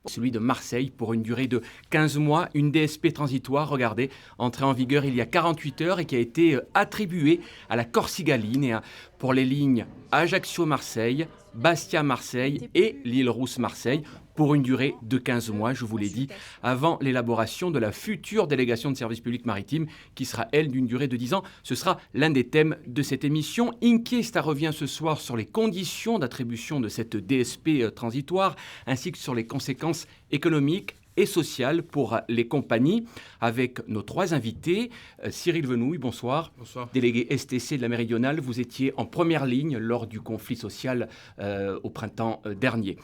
celui de Marseille pour une durée de 15 mois, une DSP transitoire, regardez, entrée en vigueur il y a 48 heures et qui a été attribuée à la Corsica Linea pour les lignes Ajaccio-Marseille, Bastia-Marseille et l'Île-Rousse-Marseille pour une durée de 15 mois, je vous l'ai dit, avant l'élaboration de la future délégation de service public maritime qui sera, elle, d'une durée de 10 ans. Ce sera l'un des thèmes de cette émission. Inquiesta revient ce soir sur les conditions d'attribution de cette DSP transitoire ainsi que sur les conséquences économiques et sociales pour les compagnies, avec nos trois invités. Cyril Venouille, bonsoir. Bonsoir. Délégué STC de la Méridionale, vous étiez en première ligne lors du conflit social au printemps dernier.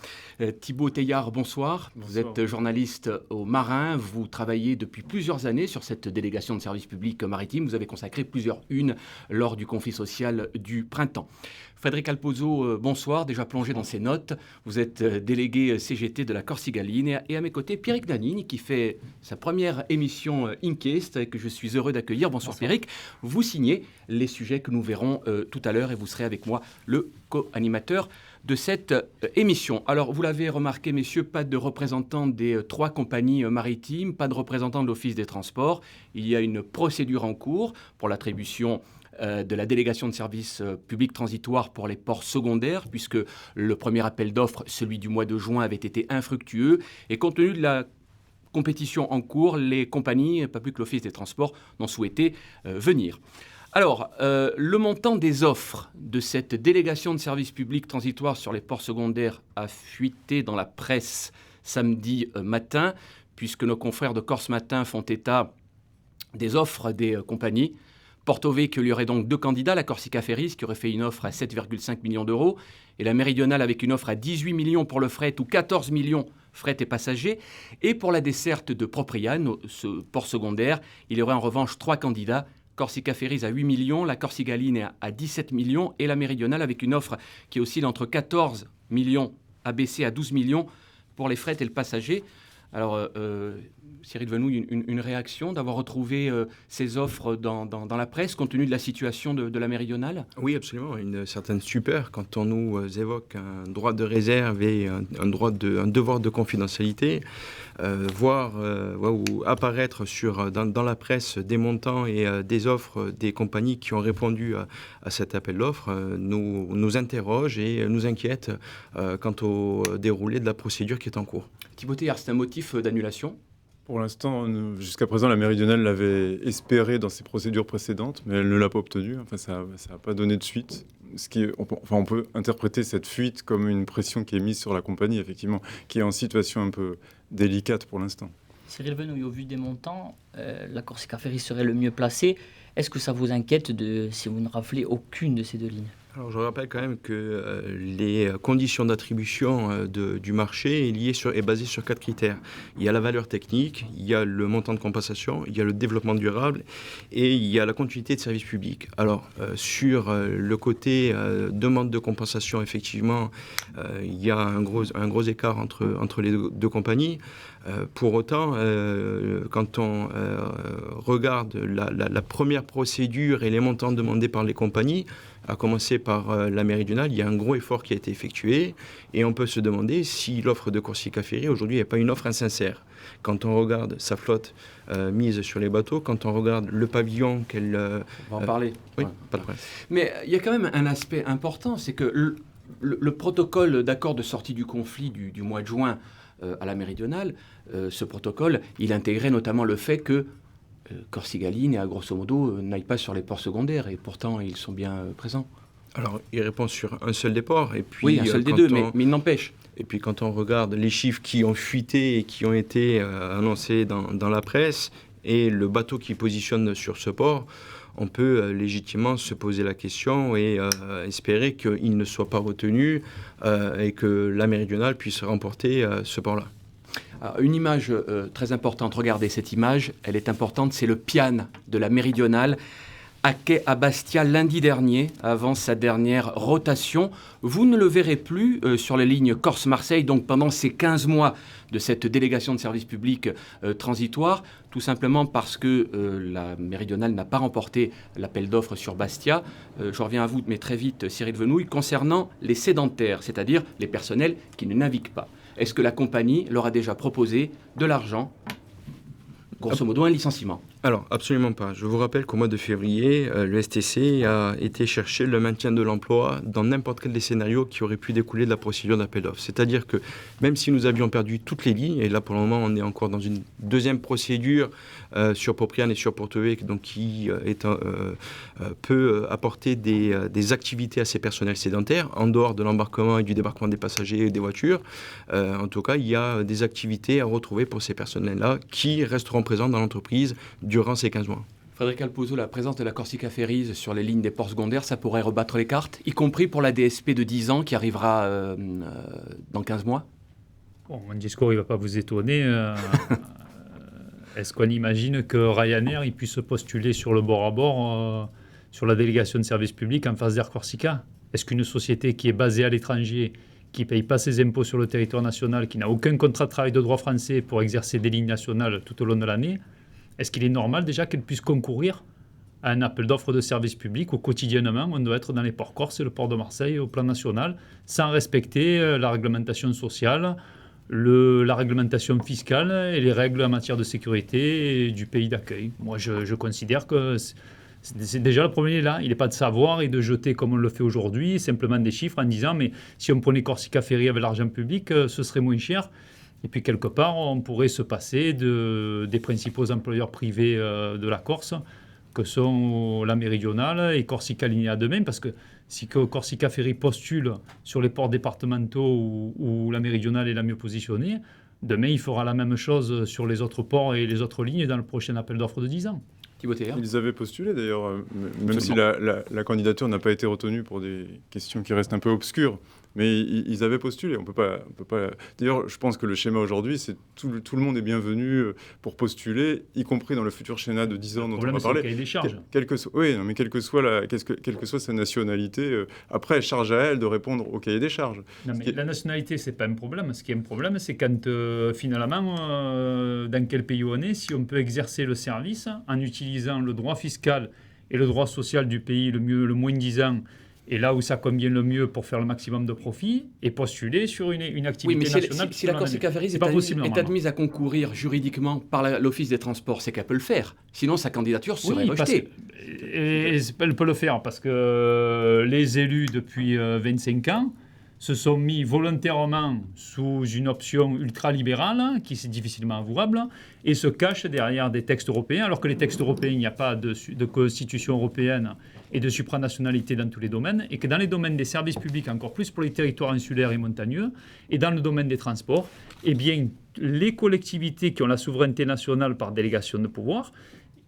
Thibaut Teillard, bonsoir. Vous êtes journaliste au Marin, vous travaillez depuis plusieurs années sur cette délégation de service public maritime, vous avez consacré plusieurs unes lors du conflit social du printemps. Frédéric Alpozo, bonsoir, déjà plongé dans ses notes. Vous êtes délégué CGT de la Corsica Linea et à mes côtés, Pierrick Danini qui fait sa première émission Inquest et que je suis heureux d'accueillir. Bonsoir Pierrick. Vous signez les sujets que nous verrons tout à l'heure et vous serez avec moi le co-animateur de cette émission. Alors, vous l'avez remarqué, messieurs, pas de représentants des trois compagnies maritimes, pas de représentants de l'Office des Transports. Il y a une procédure en cours pour l'attribution de la délégation de service public transitoire pour les ports secondaires, puisque le premier appel d'offres, celui du mois de juin, avait été infructueux. Et compte tenu de la compétition en cours, les compagnies, pas plus que l'Office des Transports, n'ont souhaité venir. Alors, le montant des offres de cette délégation de service public transitoire sur les ports secondaires a fuité dans la presse samedi matin, puisque nos confrères de Corse Matin font état des offres des compagnies. Porto Vecchio, il y aurait donc deux candidats, la Corsica Ferries qui aurait fait une offre à 7,5 millions d'euros et la Méridionale avec une offre à 18 millions pour le fret ou 14 millions fret et passagers. Et pour la desserte de Propriano, ce port secondaire, il y aurait en revanche trois candidats, Corsica Ferries à 8 millions, la Corsica Linea à 17 millions et la Méridionale avec une offre qui oscille entre 14 millions abaissée à 12 millions pour les fret et le passager. Alors, Cyril Venouille, une réaction d'avoir retrouvé ces offres dans la presse, compte tenu de la situation de la Méridionale ? Oui, absolument. Une certaine stupeur quand on nous évoque un droit de réserve et un devoir de confidentialité. Voir ou apparaître dans la presse des montants et des offres des compagnies qui ont répondu à cet appel d'offres nous interroge et nous inquiète quant au déroulé de la procédure qui est en cours. Thibaut Teillard, c'est un motif d'annulation ? Pour l'instant, jusqu'à présent, la Méridionale l'avait espéré dans ses procédures précédentes, mais elle ne l'a pas obtenu. Enfin, ça n'a pas donné de suite. On peut interpréter cette fuite comme une pression qui est mise sur la compagnie, effectivement, qui est en situation un peu délicate pour l'instant. Cyril Venouille, au vu des montants, la Corsica Ferries serait le mieux placée. Est-ce que ça vous inquiète si vous ne raflez aucune de ces deux lignes ? Alors, je rappelle quand même que les conditions d'attribution du marché est basée sur 4 critères. Il y a la valeur technique, il y a le montant de compensation, il y a le développement durable et il y a la continuité de service public. Alors, sur le côté demande de compensation, effectivement, il y a un gros écart entre les deux compagnies. Pour autant, quand on regarde la première procédure et les montants demandés par les compagnies, à commencer par la Méridionale, il y a un gros effort qui a été effectué et on peut se demander si l'offre de Corsica Ferries aujourd'hui n'est pas une offre insincère. Quand on regarde sa flotte mise sur les bateaux, quand on regarde le pavillon qu'elle... On va en parler. Oui, ouais. pas de problème. Mais il y a quand même un aspect important, c'est que le protocole d'accord de sortie du conflit du mois de juin à la Méridionale, ce protocole, il intégrait notamment le fait que Corsica Linea, grosso modo, n'aille pas sur les ports secondaires, et pourtant ils sont bien présents. Alors, il répond sur un seul des ports, et puis... Oui, un seul des deux, mais il n'empêche. Et puis quand on regarde les chiffres qui ont fuité et qui ont été annoncés dans la presse, et le bateau qui positionne sur ce port, on peut légitimement se poser la question et espérer qu'il ne soit pas retenu et que la Méridionale puisse remporter ce port-là. Alors, une image très importante, regardez cette image, elle est importante, c'est le pian de la Méridionale à quai à Bastia lundi dernier, avant sa dernière rotation. Vous ne le verrez plus sur les lignes Corse-Marseille, donc pendant ces 15 mois de cette délégation de service public transitoire, tout simplement parce que la Méridionale n'a pas remporté l'appel d'offres sur Bastia. Je reviens à vous, mais très vite, Cyril Venouille, concernant les sédentaires, c'est-à-dire les personnels qui ne naviguent pas. Est-ce que la compagnie leur a déjà proposé de l'argent, grosso modo un licenciement? Alors, absolument pas. Je vous rappelle qu'au mois de février, le STC a été chercher le maintien de l'emploi dans n'importe quel des scénarios qui auraient pu découler de la procédure d'appel d'offres. C'est-à-dire que même si nous avions perdu toutes les lignes, et là pour le moment on est encore dans une deuxième procédure sur Popriane et sur Portevec, donc qui peut apporter des activités à ces personnels sédentaires, en dehors de l'embarquement et du débarquement des passagers et des voitures. En tout cas, il y a des activités à retrouver pour ces personnels-là qui resteront présents dans l'entreprise durant ces 15 mois. Frédéric Alpozo, la présence de la Corsica Ferries sur les lignes des ports secondaires, ça pourrait rebattre les cartes, y compris pour la DSP de 10 ans qui arrivera dans 15 mois? Bon, mon discours, il ne va pas vous étonner. Est-ce qu'on imagine que Ryanair il puisse postuler sur le bord à bord sur la délégation de service public en face d'Air Corsica? Est-ce qu'une société qui est basée à l'étranger, qui ne paye pas ses impôts sur le territoire national, qui n'a aucun contrat de travail de droit français pour exercer des lignes nationales tout au long de l'année, est-ce qu'il est normal déjà qu'elle puisse concourir à un appel d'offres de service public où quotidiennement on doit être dans les ports corses et le port de Marseille au plan national sans respecter la réglementation sociale, la réglementation fiscale et les règles en matière de sécurité du pays d'accueil? Moi je considère que c'est déjà le premier là, il n'est pas de savoir et de jeter comme on le fait aujourd'hui simplement des chiffres en disant mais si on prenait Corsica Ferry avec l'argent public ce serait moins cher. Et puis, quelque part, on pourrait se passer des principaux employeurs privés de la Corse, que sont la Méridionale et Corsica Linea demain, parce que si Corsica Ferry postule sur les ports départementaux où la Méridionale est la mieux positionnée, demain, il fera la même chose sur les autres ports et les autres lignes dans le prochain appel d'offres de 10 ans. Ils avaient postulé d'ailleurs, même si la candidature n'a pas été retenue pour des questions qui restent un peu obscures. Mais ils avaient postulé. On peut pas. D'ailleurs, je pense que le schéma aujourd'hui, c'est tout le monde est bienvenu pour postuler, y compris dans le futur schéma de 10 ans dont on va parler. Le cahier des charges. Quelle que soit sa nationalité, après, charge à elle de répondre au cahier des charges. Non, mais la nationalité, c'est pas un problème. Ce qui est un problème, c'est quand finalement, dans quel pays on est, si on peut exercer le service en utilisant le droit fiscal et le droit social du pays le moins disant. Et là où ça convient le mieux pour faire le maximum de profit et postuler sur une activité nationale. Si la Corsica Ferries est admise à concourir juridiquement par l'Office des Transports, c'est qu'elle peut le faire. Sinon, sa candidature serait rejetée. Elle peut le faire parce que les élus, depuis 25 ans, se sont mis volontairement sous une option ultralibérale, qui est difficilement avouable, et se cachent derrière des textes européens, alors que les textes européens, il n'y a pas de constitution européenne et de supranationalité dans tous les domaines, et que dans les domaines des services publics, encore plus pour les territoires insulaires et montagneux, et dans le domaine des transports, eh bien, les collectivités qui ont la souveraineté nationale par délégation de pouvoir,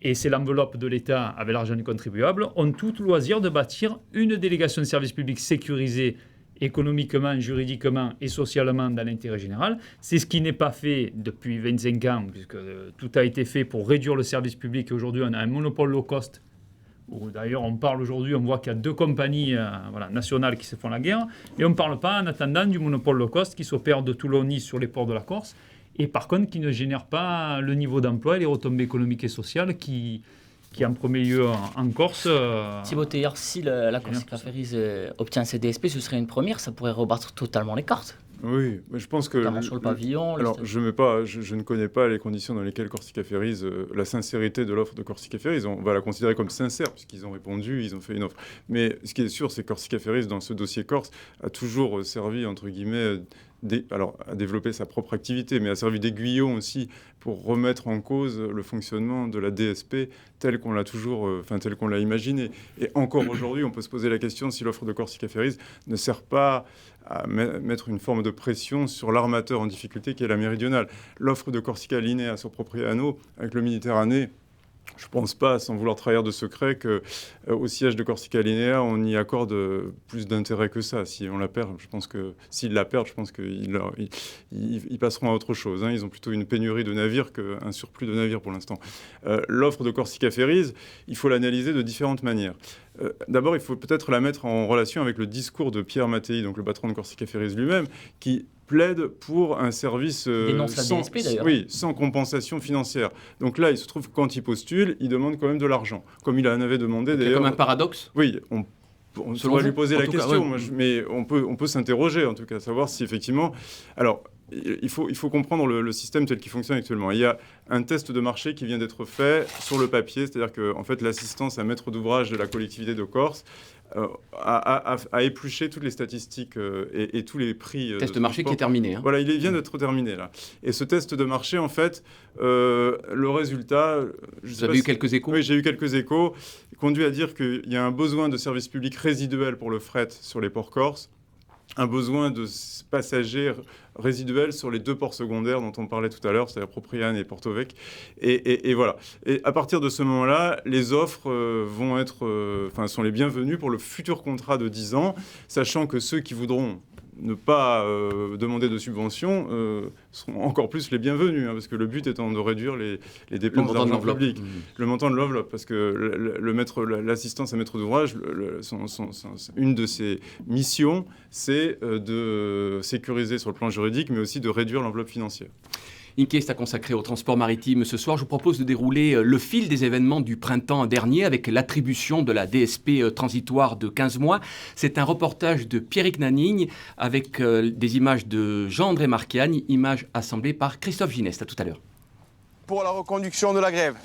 et c'est l'enveloppe de l'État avec l'argent du contribuable, ont tout loisir de bâtir une délégation de services publics sécurisée économiquement, juridiquement et socialement dans l'intérêt général. C'est ce qui n'est pas fait depuis 25 ans, puisque tout a été fait pour réduire le service public. Et aujourd'hui, on a un monopole low cost, où d'ailleurs on parle aujourd'hui, on voit qu'il y a deux compagnies nationales qui se font la guerre, et on ne parle pas en attendant du monopole low cost qui s'opère de Toulon-Nice sur les ports de la Corse, et par contre qui ne génère pas le niveau d'emploi et les retombées économiques et sociales qui en premier lieu en Corse. Thibaut Teilhard, si la Corsica Ferries obtient ses DSP, ce serait une première, ça pourrait rebattre totalement les cartes. Oui, mais je pense que... Notamment sur le pavillon... Alors, je ne connais pas les conditions dans lesquelles Corsica Ferries, la sincérité de l'offre de Corsica Ferries, on va la considérer comme sincère, puisqu'ils ont répondu, ils ont fait une offre. Mais ce qui est sûr, c'est que Corsica Ferries, dans ce dossier corse, a toujours servi, entre guillemets, à développer sa propre activité, mais a servi d'aiguillon aussi pour remettre en cause le fonctionnement de la DSP tel qu'on l'a imaginé. Et encore aujourd'hui, on peut se poser la question si l'offre de Corsica Ferries ne sert pas à mettre une forme de pression sur l'armateur en difficulté qui est la Méridionale. L'offre de Corsica Linea sur Propriano avec le Méditerranée Je ne pense pas, sans vouloir trahir de secret, qu'au siège de Corsica Linea, on y accorde plus d'intérêt que ça. Si on la perd, je pense que s'ils la perdent, je pense qu'ils passeront à autre chose. Ils ont plutôt une pénurie de navires qu'un surplus de navires pour l'instant. L'offre de Corsica Ferries, il faut l'analyser de différentes manières. D'abord, il faut peut-être la mettre en relation avec le discours de Pierre Mattei, donc le patron de Corsica Ferries lui-même, qui plaide pour un service sans compensation financière. Donc là, il se trouve que quand il postule, il demande quand même de l'argent, comme il en avait demandé d'ailleurs. C'est comme un paradoxe. Oui, on pourrait lui poser la question, mais on peut s'interroger en tout cas, savoir si effectivement... Alors, il faut comprendre le système tel qu'il fonctionne actuellement. Il y a un test de marché qui vient d'être fait sur le papier, c'est-à-dire que en fait, l'assistance à maître d'ouvrage de la collectivité de Corse a épluché toutes les statistiques et tous les prix. Test de marché qui est terminé. Voilà, il vient d'être terminé là. Et ce test de marché, en fait, le résultat... Vous avez eu quelques échos ? Oui, j'ai eu quelques échos. Il conduit à dire qu'il y a un besoin de services publics résiduels pour le fret sur les ports corses, un besoin de passagers résiduels sur les 2 ports secondaires dont on parlait tout à l'heure, c'est-à-dire Propriane et Porto Vecchio. Et voilà. Et à partir de ce moment-là, les offres sont les bienvenues pour le futur contrat de 10 ans, sachant que ceux qui voudront ne pas demander de subventions seront encore plus les bienvenus, parce que le but étant de réduire les dépenses d'argent public. Le montant de l'enveloppe, parce que l'assistance à maître d'ouvrage, une de ses missions, c'est de sécuriser sur le plan juridique, mais aussi de réduire l'enveloppe financière. Inquiesta consacré au transport maritime. Ce soir, je vous propose de dérouler le fil des événements du printemps dernier avec l'attribution de la DSP transitoire de 15 mois. C'est un reportage de Pierrick Nanigne avec des images de Jean-André Marchiani, images assemblées par Christophe Gineste. À tout à l'heure. Pour la reconduction de la grève.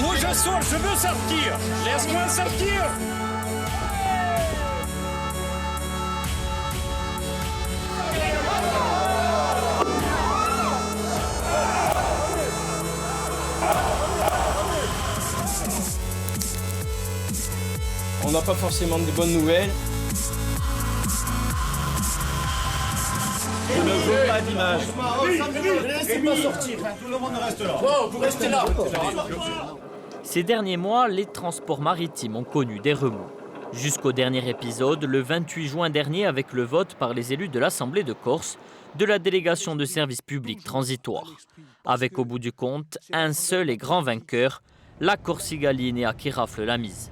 Moi je sors, je veux sortir. Laisse-moi sortir. On n'a pas forcément des bonnes nouvelles. Je ne veux pas d'image. Laissez-moi sortir. Tout le monde reste là. Oh, vous restez là. Ces derniers mois, les transports maritimes ont connu des remous. Jusqu'au dernier épisode, le 28 juin dernier, avec le vote par les élus de l'Assemblée de Corse, de la délégation de services publics transitoires. Avec au bout du compte, un seul et grand vainqueur, la Corsica Linea qui rafle la mise.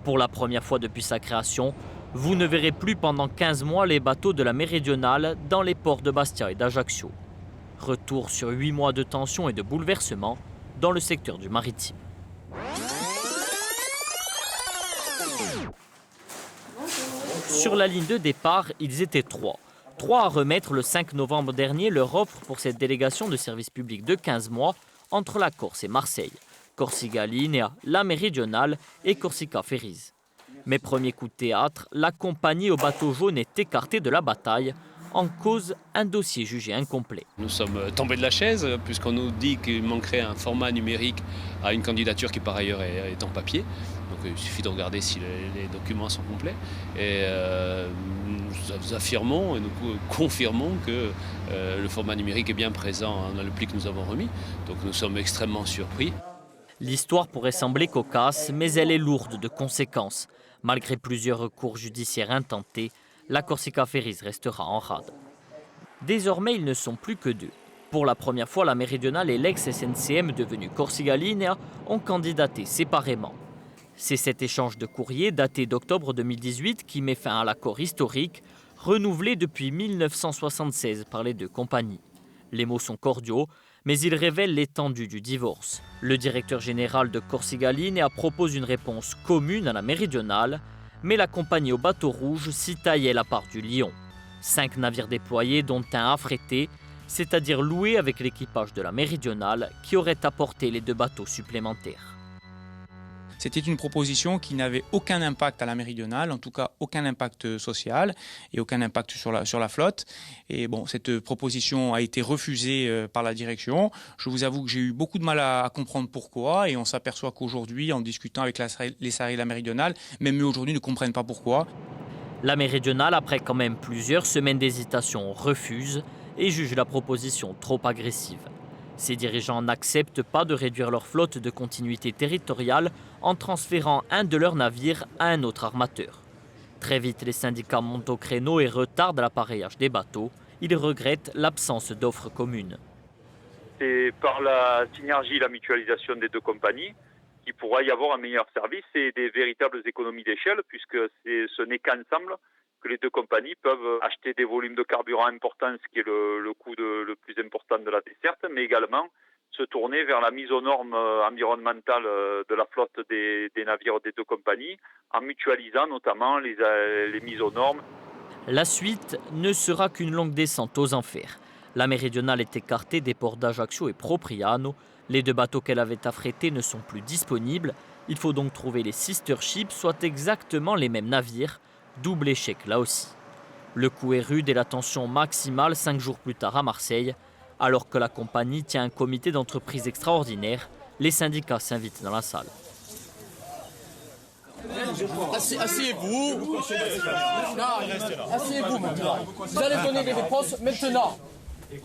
Pour la première fois depuis sa création, vous ne verrez plus pendant 15 mois les bateaux de la Méridionale dans les ports de Bastia et d'Ajaccio. Retour sur 8 mois de tension et de bouleversement dans le secteur du maritime. Sur la ligne de départ, ils étaient 3. 3 à remettre le 5 novembre dernier leur offre pour cette délégation de service public de 15 mois entre la Corse et Marseille. Corsica Linea, la Méridionale et Corsica Ferries. Mais premier coup de théâtre, la compagnie au bateau jaune est écartée de la bataille, en cause un dossier jugé incomplet. Nous sommes tombés de la chaise puisqu'on nous dit qu'il manquerait un format numérique à une candidature qui par ailleurs est en papier. Donc il suffit de regarder si les documents sont complets. Et nous affirmons et nous confirmons que le format numérique est bien présent dans le pli que nous avons remis. Donc nous sommes extrêmement surpris. L'histoire pourrait sembler cocasse, mais elle est lourde de conséquences. Malgré plusieurs recours judiciaires intentés, la Corsica Ferries restera en rade. Désormais, ils ne sont plus que 2. Pour la première fois, la Méridionale et l'ex-SNCM devenue Corsica Linea ont candidaté séparément. C'est cet échange de courrier daté d'octobre 2018 qui met fin à l'accord historique, renouvelé depuis 1976 par les 2 compagnies. Les mots sont cordiaux, mais ils révèlent l'étendue du divorce. Le directeur général de Corsica Linea propose une réponse commune à la Méridionale, mais la compagnie au bateau rouge s'y taillait la part du lion. 5 navires déployés, dont un affrété, c'est-à-dire loué avec l'équipage de la Méridionale, qui aurait apporté les 2 bateaux supplémentaires. C'était une proposition qui n'avait aucun impact à la méridionale, en tout cas aucun impact social et aucun impact sur la flotte. Et bon, cette proposition a été refusée par la direction. Je vous avoue que j'ai eu beaucoup de mal à comprendre pourquoi, et on s'aperçoit qu'aujourd'hui, en discutant avec les salariés de la méridionale, même eux aujourd'hui ne comprennent pas pourquoi. La méridionale, après quand même plusieurs semaines d'hésitation, refuse et juge la proposition trop agressive. Ces dirigeants n'acceptent pas de réduire leur flotte de continuité territoriale en transférant un de leurs navires à un autre armateur. Très vite, les syndicats montent au créneau et retardent l'appareillage des bateaux. Ils regrettent l'absence d'offres communes. C'est par la synergie, la mutualisation des deux compagnies qu'il pourra y avoir un meilleur service et des véritables économies d'échelle, puisque ce n'est qu'ensemble que les deux compagnies peuvent acheter des volumes de carburant importants, ce qui est le coût le plus important de la desserte, mais également se tourner vers la mise aux normes environnementales de la flotte des navires des deux compagnies, en mutualisant notamment les mises aux normes. La suite ne sera qu'une longue descente aux enfers. La méridionale est écartée des ports d'Ajaccio et Propriano. Les deux bateaux qu'elle avait affrétés ne sont plus disponibles. Il faut donc trouver les sister ships, soit exactement les mêmes navires. Double échec là aussi. Le coup est rude et la tension maximale 5 jours plus tard à Marseille. Alors que la compagnie tient un comité d'entreprise extraordinaire, les syndicats s'invitent dans la salle. Asseyez-vous. Asseyez-vous maintenant. Vous allez donner des réponses maintenant.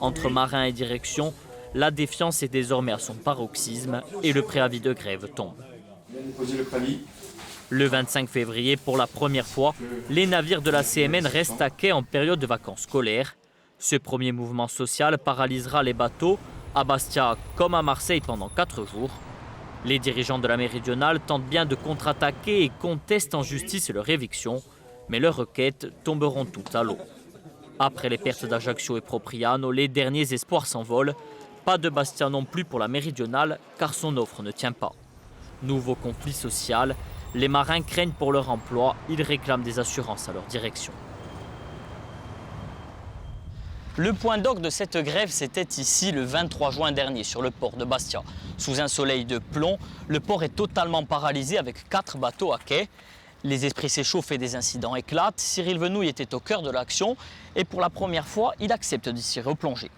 Entre marins et direction, la défiance est désormais à son paroxysme et le préavis de grève tombe. Le 25 février, pour la première fois, les navires de la CMN restent à quai en période de vacances scolaires. Ce premier mouvement social paralysera les bateaux à Bastia comme à Marseille pendant 4 jours. Les dirigeants de la méridionale tentent bien de contre-attaquer et contestent en justice leur éviction, mais leurs requêtes tomberont toutes à l'eau. Après les pertes d'Ajaccio et Propriano, les derniers espoirs s'envolent. Pas de Bastia non plus pour la méridionale, car son offre ne tient pas. Nouveau conflit social, les marins craignent pour leur emploi, ils réclament des assurances à leur direction. Le point d'orgue de cette grève, c'était ici le 23 juin dernier, sur le port de Bastia. Sous un soleil de plomb, le port est totalement paralysé avec 4 bateaux à quai. Les esprits s'échauffent et des incidents éclatent. Cyril Venouille était au cœur de l'action et pour la première fois, il accepte d'y s'y replonger.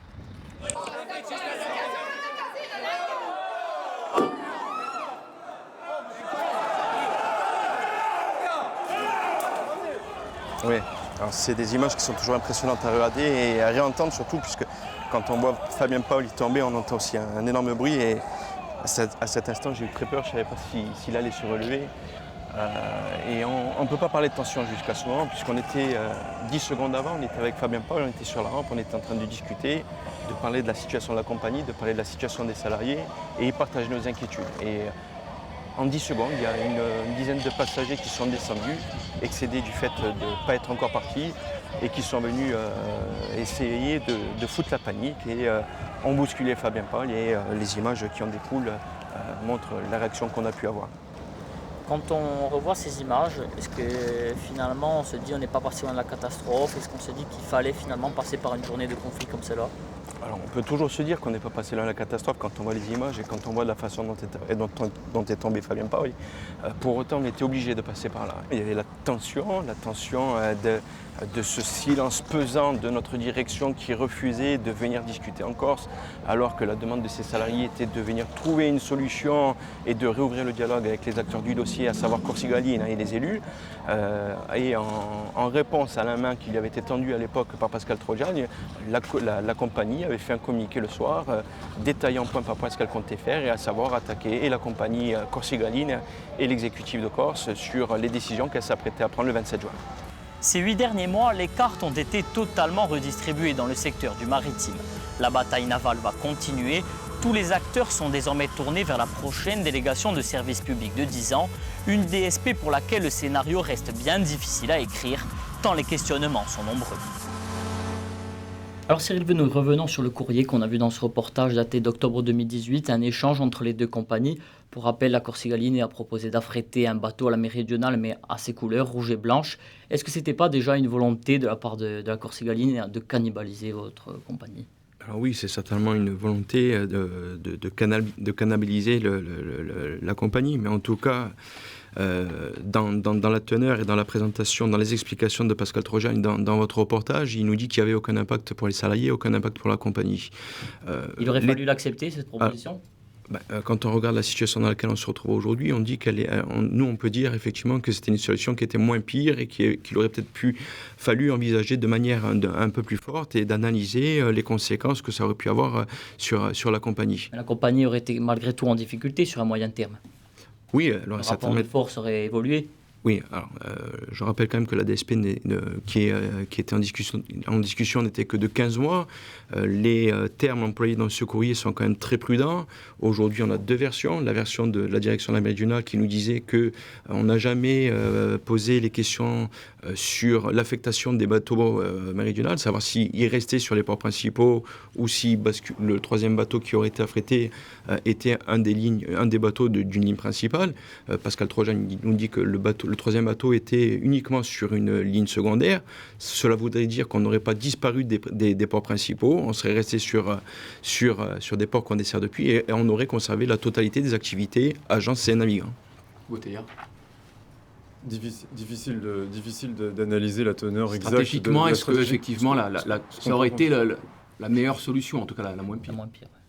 Oui, c'est des images qui sont toujours impressionnantes à regarder et à réentendre surtout, puisque quand on voit Fabien Paul y tomber, on entend aussi un énorme bruit et à cet instant j'ai eu très peur, je ne savais pas s'il allait se relever. Et on ne peut pas parler de tension jusqu'à ce moment, puisqu'on était 10 secondes avant, on était avec Fabien Paul, on était sur la rampe, on était en train de discuter, de parler de la situation de la compagnie, de parler de la situation des salariés et partager nos inquiétudes. Et en 10 secondes, il y a une dizaine de passagers qui sont descendus, excédés du fait de ne pas être encore partis et qui sont venus essayer de foutre la panique et ont bousculé Fabien Paul et les images qui en découlent montrent la réaction qu'on a pu avoir. Quand on revoit ces images, est-ce que finalement on se dit on n'est pas passé loin de la catastrophe? Est-ce qu'on se dit qu'il fallait finalement passer par une journée de conflit comme celle-là? Alors on peut toujours se dire qu'on n'est pas passé loin de la catastrophe quand on voit les images et quand on voit la façon dont est tombé Fabien Paul. Pour autant, on était obligé de passer par là. Il y avait la tension de ce silence pesant de notre direction qui refusait de venir discuter en Corse, alors que la demande de ces salariés était de venir trouver une solution et de réouvrir le dialogue avec les acteurs du dossier, à savoir Corsigaline et les élus. Et en réponse à la main qui lui avait été tendue à l'époque par Pascal Trogiani, la compagnie avait fait un communiqué le soir détaillant point par point ce qu'elle comptait faire, et à savoir attaquer et la compagnie Corsigaline et l'exécutif de Corse sur les décisions qu'elle s'apprêtait à prendre le 27 juin. Ces 8 derniers mois, les cartes ont été totalement redistribuées dans le secteur du maritime. La bataille navale va continuer. Tous les acteurs sont désormais tournés vers la prochaine délégation de service public de 10 ans, une DSP pour laquelle le scénario reste bien difficile à écrire, tant les questionnements sont nombreux. Alors Cyril Venouille, revenons sur le courrier qu'on a vu dans ce reportage daté d'octobre 2018, un échange entre les deux compagnies. Pour rappel, la Corsigaline a proposé d'affréter un bateau à la méridionale, mais à ses couleurs, rouge et blanche. Est-ce que ce n'était pas déjà une volonté de la part de la Corsigaline de cannibaliser votre compagnie ? Alors oui, c'est certainement une volonté de canaliser la compagnie, mais en tout cas, dans la teneur et dans la présentation, dans les explications de Pascal Trojan dans votre reportage, il nous dit qu'il n'y avait aucun impact pour les salariés, aucun impact pour la compagnie. Il aurait fallu l'accepter, cette proposition ? Quand on regarde la situation dans laquelle on se retrouve aujourd'hui, on dit on peut dire effectivement que c'était une solution qui était moins pire et qu'il aurait peut-être fallu envisager de manière un peu plus forte et d'analyser les conséquences que ça aurait pu avoir sur la compagnie. La compagnie aurait été malgré tout en difficulté sur un moyen terme. Oui, alors le rapport de force aurait évolué. Oui, alors je rappelle quand même que la DSP qui était en discussion n'était que de 15 mois. Les termes employés dans ce courrier sont quand même très prudents. Aujourd'hui, on a 2 versions. La version de la direction de la Méridionale qui nous disait qu'on n'a jamais posé les questions sur l'affectation des bateaux méridionaux, savoir s'ils restaient sur les ports principaux ou si le 3e bateau qui aurait été affrété était un des bateaux d'une ligne principale. Pascal Trojan nous dit que le 3e bateau était uniquement sur une ligne secondaire. Cela voudrait dire qu'on n'aurait pas disparu des ports principaux, on serait resté sur des ports qu'on dessert depuis et on aurait conservé la totalité des activités agences et navigants. Gauthier. Difficile d'analyser la teneur exacte. Stratégiquement, est-ce que effectivement ça aurait été la meilleure solution, en tout cas la moins pire.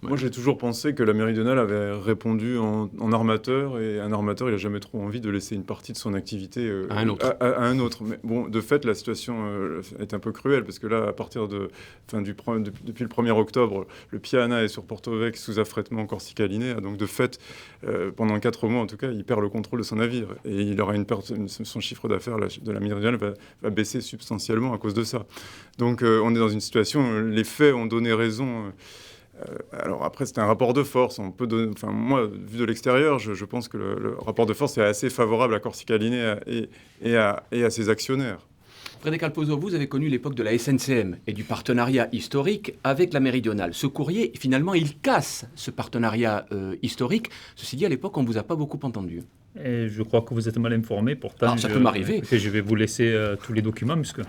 Moi, j'ai toujours pensé que la Méridionale avait répondu en armateur, et un armateur, il n'a jamais trop envie de laisser une partie de son activité à un autre. Mais bon, de fait, la situation est un peu cruelle, parce que là, à partir depuis le 1er octobre, le Piana est sur Porto Vecchio sous affrètement Corsica Linea. Donc, de fait, pendant 4 mois, en tout cas, il perd le contrôle de son navire. Et il aura une perte, son chiffre d'affaires de la Méridionale va baisser substantiellement à cause de ça. Donc, on est dans une situation, les faits ont donné raison. Alors après, c'est un rapport de force. Moi, vu de l'extérieur, je pense que le rapport de force est assez favorable à Corsica Linea et à ses actionnaires. Frédéric Alpozo, vous avez connu l'époque de la SNCM et du partenariat historique avec la Méridionale. Ce courrier, finalement, il casse ce partenariat historique. Ceci dit, à l'époque, on ne vous a pas beaucoup entendu. Et je crois que vous êtes mal informé. Pourtant, ça peut m'arriver. Je vais vous laisser tous les documents, puisque...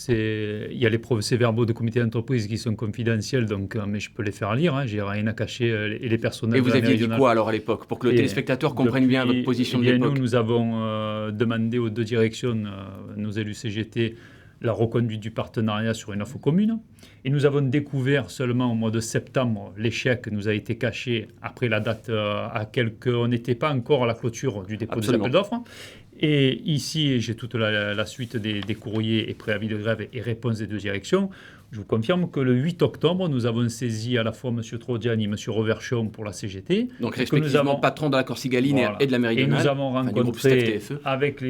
Il y a les procès-verbaux de comité d'entreprise qui sont confidentiels, mais je peux les faire lire, j'ai rien à cacher, et les personnels. Et vous aviez dit quoi alors à l'époque, pour que le téléspectateur comprenne bien votre position de l'époque? Nous avons demandé aux 2 directions, nos élus CGT, la reconduite du partenariat sur une offre commune. Et nous avons découvert seulement au mois de septembre, l'échec nous a été caché après la date on n'était pas encore à la clôture du dépôt des appels d'offres. Et ici, j'ai toute la suite des courriers et préavis de grève et réponses des 2 directions. Je vous confirme que le 8 octobre, nous avons saisi à la fois M. Trodiani et M. Roverchon pour la CGT. Donc respectivement patron de la Corsica Linea et de la Méridionale. Et nous avons rencontré,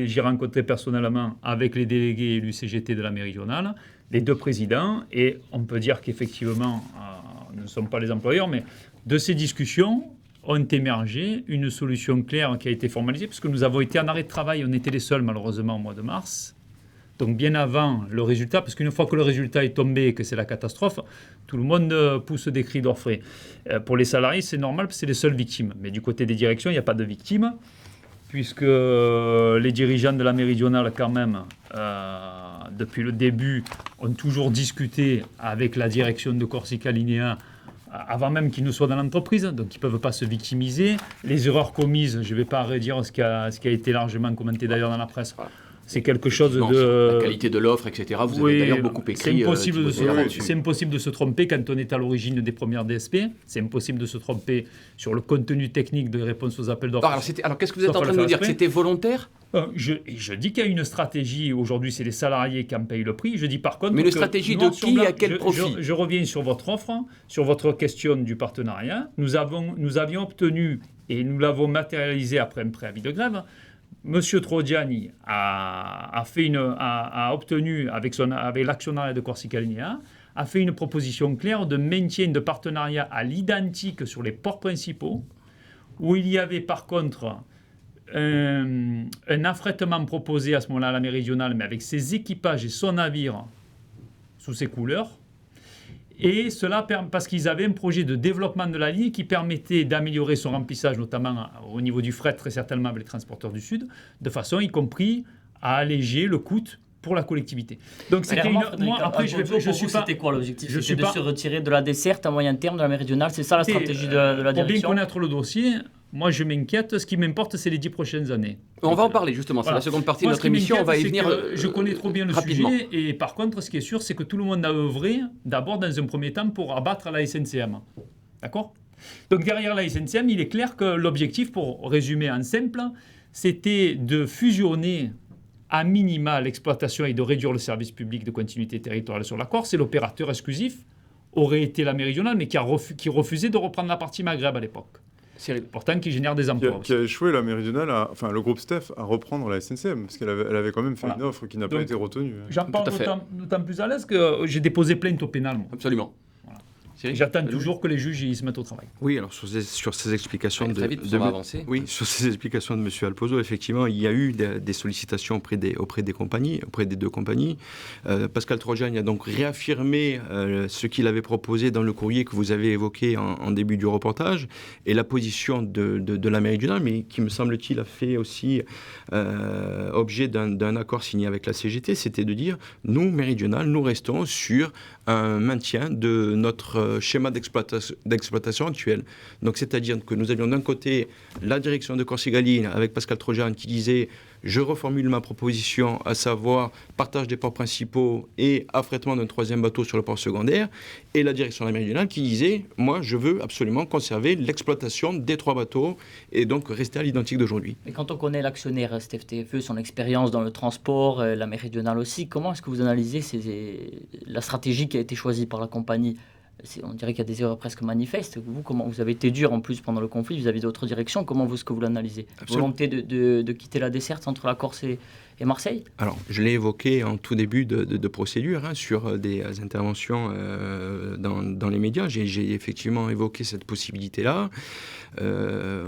j'ai rencontré personnellement avec les délégués élus CGT de la Méridionale, les 2 présidents, et on peut dire qu'effectivement, nous ne sommes pas les employeurs, mais de ces discussions ont émergé une solution claire qui a été formalisée, puisque nous avons été en arrêt de travail, on était les seuls malheureusement au mois de mars. Donc bien avant le résultat, parce qu'une fois que le résultat est tombé et que c'est la catastrophe, tout le monde pousse des cris d'orfraie. Pour les salariés, c'est normal, parce que c'est les seules victimes. Mais du côté des directions, il n'y a pas de victimes, puisque les dirigeants de la Méridionale, quand même, depuis le début, ont toujours discuté avec la direction de Corsica Linea avant même qu'ils ne soient dans l'entreprise, donc ils ne peuvent pas se victimiser. Les erreurs commises, je ne vais pas redire ce qui a été largement commenté d'ailleurs dans la presse. C'est quelque chose de... La qualité de l'offre, etc. Vous avez d'ailleurs beaucoup écrit. C'est impossible de se tromper quand on est à l'origine des premières DSP. C'est impossible de se tromper sur le contenu technique de réponse aux appels d'offres. Alors qu'est-ce que vous êtes en train de nous dire? Que c'était volontaire? Je dis qu'il y a une stratégie. Aujourd'hui, c'est les salariés qui en payent le prix. Je dis par contre... Mais une stratégie de qui, à quel profit? Je reviens sur votre offre, sur votre question du partenariat. Nous avions obtenu, et nous l'avons matérialisé après un préavis de grève, Monsieur Trodiani a obtenu, avec l'actionnariat de Corsica Linea, a fait une proposition claire de maintien de partenariat à l'identique sur les ports principaux, où il y avait par contre un affrètement proposé à ce moment-là à la Méridionale, mais avec ses équipages et son navire sous ses couleurs. Et cela parce qu'ils avaient un projet de développement de la ligne qui permettait d'améliorer son remplissage, notamment au niveau du fret, très certainement avec les transporteurs du Sud, de façon y compris à alléger le coût pour la collectivité. Donc c'était moi après je suis pas. C'était quoi l'objectif? C'était de se retirer de la desserte à moyen terme de la méridionale. C'est ça la stratégie de la direction. Pour bien connaître le dossier, moi je m'inquiète. Ce qui m'importe, c'est les 10 prochaines années. On va en parler justement. C'est la seconde partie de notre émission. On va y venir. Je connais trop bien le rapidement. sujet et par contre, ce qui est sûr, c'est que tout le monde a œuvré d'abord dans un premier temps pour abattre la SNCM. D'accord? Donc derrière la SNCM, il est clair que l'objectif, pour résumer en simple, c'était de fusionner à minima l'exploitation et de réduire le service public de continuité territoriale sur la Corse. Et l'opérateur exclusif aurait été la méridionale, mais qui refusait de reprendre la partie Maghreb à l'époque. Pourtant, qui génère des emplois. Qui a échoué la méridionale, enfin le groupe Steph, à reprendre la SNCM, parce qu'elle avait quand même fait une offre qui n'a pas été retenue. J'en parle d'autant plus à l'aise que j'ai déposé plainte au pénal. Moi. Absolument. J'attends toujours que les juges ils se mettent au travail. Oui, alors sur ces explications sur ces explications de M. Alpozo, effectivement, il y a eu des sollicitations auprès des compagnies, auprès des deux compagnies. Pascal Trojan a donc réaffirmé ce qu'il avait proposé dans le courrier que vous avez évoqué en début du reportage et la position de la méridionale, mais qui me semble-t-il a fait aussi objet d'un accord signé avec la CGT, c'était de dire nous, méridionale, nous restons sur un maintien de notre schéma d'exploitation actuel. Donc, c'est-à-dire que nous avions d'un côté la direction de Corsicaline avec Pascal Trojan qui disait je reformule ma proposition, à savoir partage des ports principaux et affrètement d'un troisième bateau sur le port secondaire, et la direction de la méridionale qui disait moi je veux absolument conserver l'exploitation des 3 bateaux et donc rester à l'identique d'aujourd'hui. Et quand on connaît l'actionnaire Steph TFE, son expérience dans le transport, la méridionale aussi, comment est-ce que vous analysez la stratégie qui a été choisie par la compagnie? On dirait qu'il y a des erreurs presque manifestes. Comment vous avez été dur en plus pendant le conflit vis-à-vis d'autres directions. Comment est-ce que vous l'analysez? Volonté de quitter la desserte entre la Corse et Marseille? Alors, je l'ai évoqué en tout début de procédure sur des interventions dans les médias. J'ai effectivement évoqué cette possibilité-là.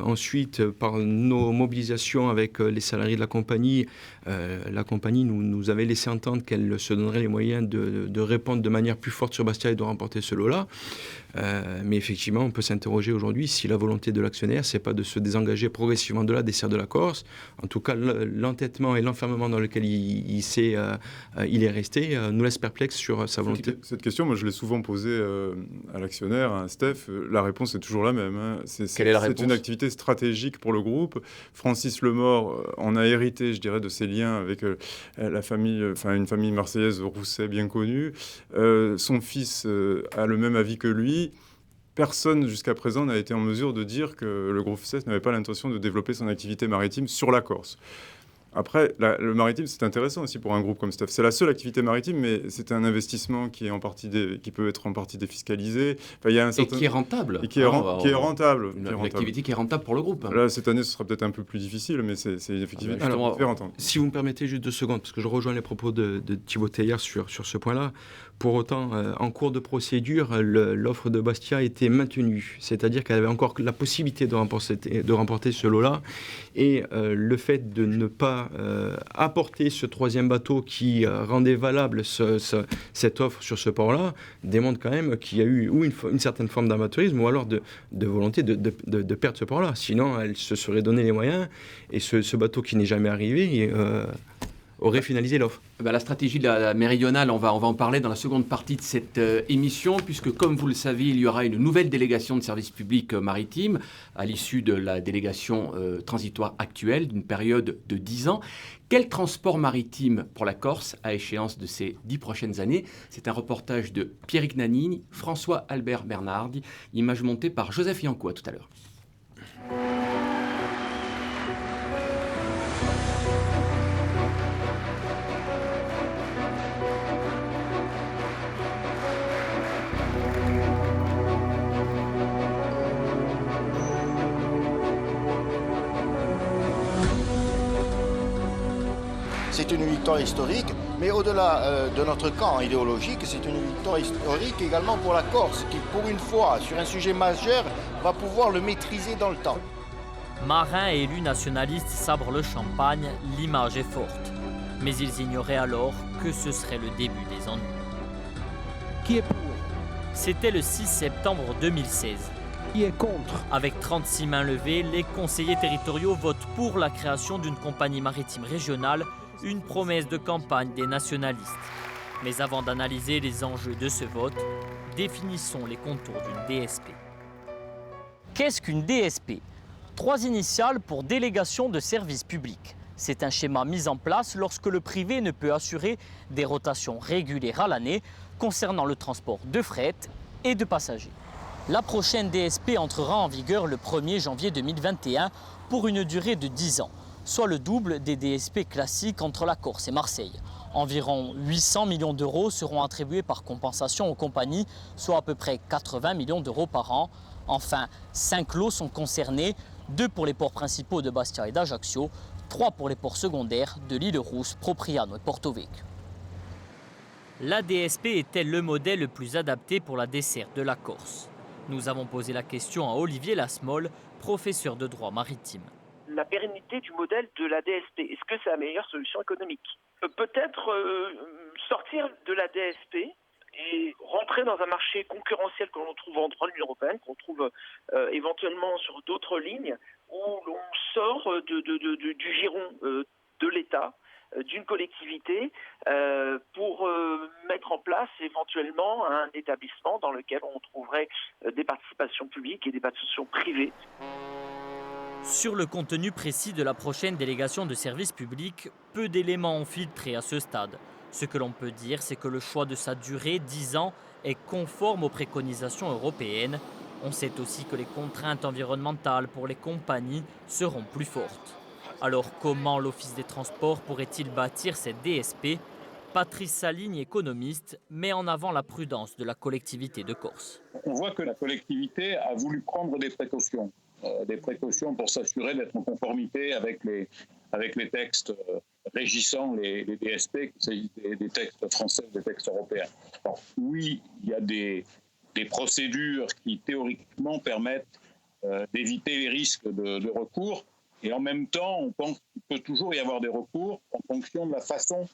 Ensuite, par nos mobilisations avec les salariés de la compagnie nous avait laissé entendre qu'elle se donnerait les moyens de répondre de manière plus forte sur Bastia et de remporter ce lot-là. Mais effectivement, on peut s'interroger aujourd'hui si la volonté de l'actionnaire, c'est pas de se désengager progressivement de la desserte de la Corse. En tout cas, l'entêtement et l'enfermement dans lequel il est resté nous laisse perplexe sur sa volonté. Cette question, moi, je l'ai souvent posée à l'actionnaire, à Steph. La réponse est toujours la même. Quelle est la réponse ? C'est une activité stratégique pour le groupe. Francis Lemort en a hérité, je dirais, de ses liens avec la famille, une famille marseillaise, Rousset, bien connue. Son fils a le même avis que lui. Personne jusqu'à présent n'a été en mesure de dire que le groupe Steph n'avait pas l'intention de développer son activité maritime sur la Corse. Après, le maritime, c'est intéressant aussi pour un groupe comme Steph. C'est la seule activité maritime, mais c'est un investissement qui peut être en partie défiscalisé. Enfin, il y a et qui est rentable. Et qui est rentable. Une activité qui est rentable pour le groupe. Là, cette année, ce sera peut-être un peu plus difficile, mais c'est une activité qui est rentable. Si vous me permettez juste 2 secondes, parce que je rejoins les propos de Thibaut Teilhard sur ce point-là. Pour autant, en cours de procédure, l'offre de Bastia était maintenue. C'est-à-dire qu'elle avait encore la possibilité de remporter ce lot-là. Et le fait de ne pas apporter ce 3e bateau qui rendait valable cette offre sur ce port-là démontre quand même qu'il y a eu une certaine forme d'amateurisme ou alors de volonté de perdre ce port-là. Sinon, elle se serait donné les moyens et ce bateau qui n'est jamais arrivé aurait finalisé l'offre. La stratégie de la méridionale, on va en parler dans la seconde partie de cette émission, puisque comme vous le savez, il y aura une nouvelle délégation de service public maritime à l'issue de la délégation transitoire actuelle d'une période de 10 ans. Quel transport maritime pour la Corse à échéance de ces 10 prochaines années? C'est un reportage de Pierrick Nanini, François-Albert Bernardi, image montée par Joseph Yancoua tout à l'heure. C'est une victoire historique, mais au-delà de notre camp idéologique, c'est une victoire historique également pour la Corse, qui pour une fois, sur un sujet majeur, va pouvoir le maîtriser dans le temps. Marins et élus nationalistes sabrent le champagne, l'image est forte. Mais ils ignoraient alors que ce serait le début des ennuis. Qui est pour? C'était le 6 septembre 2016. Qui est contre? Avec 36 mains levées, les conseillers territoriaux votent pour la création d'une compagnie maritime régionale, une promesse de campagne des nationalistes. Mais avant d'analyser les enjeux de ce vote, définissons les contours d'une DSP. Qu'est-ce qu'une DSP? 3 initiales pour délégation de service public. C'est un schéma mis en place lorsque le privé ne peut assurer des rotations régulières à l'année concernant le transport de fret et de passagers. La prochaine DSP entrera en vigueur le 1er janvier 2021 pour une durée de 10 ans, soit le double des DSP classiques entre la Corse et Marseille. Environ 800 millions d'euros seront attribués par compensation aux compagnies, soit à peu près 80 millions d'euros par an. Enfin, 5 lots sont concernés, 2 pour les ports principaux de Bastia et d'Ajaccio, 3 pour les ports secondaires de l'Île-Rousse, Propriano et Porto Vecchio. La DSP est-elle le modèle le plus adapté pour la desserte de la Corse? Nous avons posé la question à Olivier Lasmol, professeur de droit maritime. La pérennité du modèle de la DSP, est-ce que c'est la meilleure solution économique? Peut-être sortir de la DSP et rentrer dans un marché concurrentiel que l'on trouve en droit de l'Union européenne, qu'on trouve éventuellement sur d'autres lignes, où l'on sort du giron de l'État, d'une collectivité, pour mettre en place éventuellement un établissement dans lequel on trouverait des participations publiques et des participations privées. Sur le contenu précis de la prochaine délégation de service public, peu d'éléments ont filtré à ce stade. Ce que l'on peut dire, c'est que le choix de sa durée, 10 ans, est conforme aux préconisations européennes. On sait aussi que les contraintes environnementales pour les compagnies seront plus fortes. Alors comment l'Office des Transports pourrait-il bâtir cette DSP? Patrice Saligne, économiste, met en avant la prudence de la collectivité de Corse. On voit que la collectivité a voulu prendre des précautions pour s'assurer d'être en conformité avec les textes régissant les DSP, qu'il s'agisse des textes français ou des textes européens. Alors, oui, il y a des procédures qui théoriquement permettent d'éviter les risques de recours, et en même temps, on pense qu'il peut toujours y avoir des recours en fonction de la façon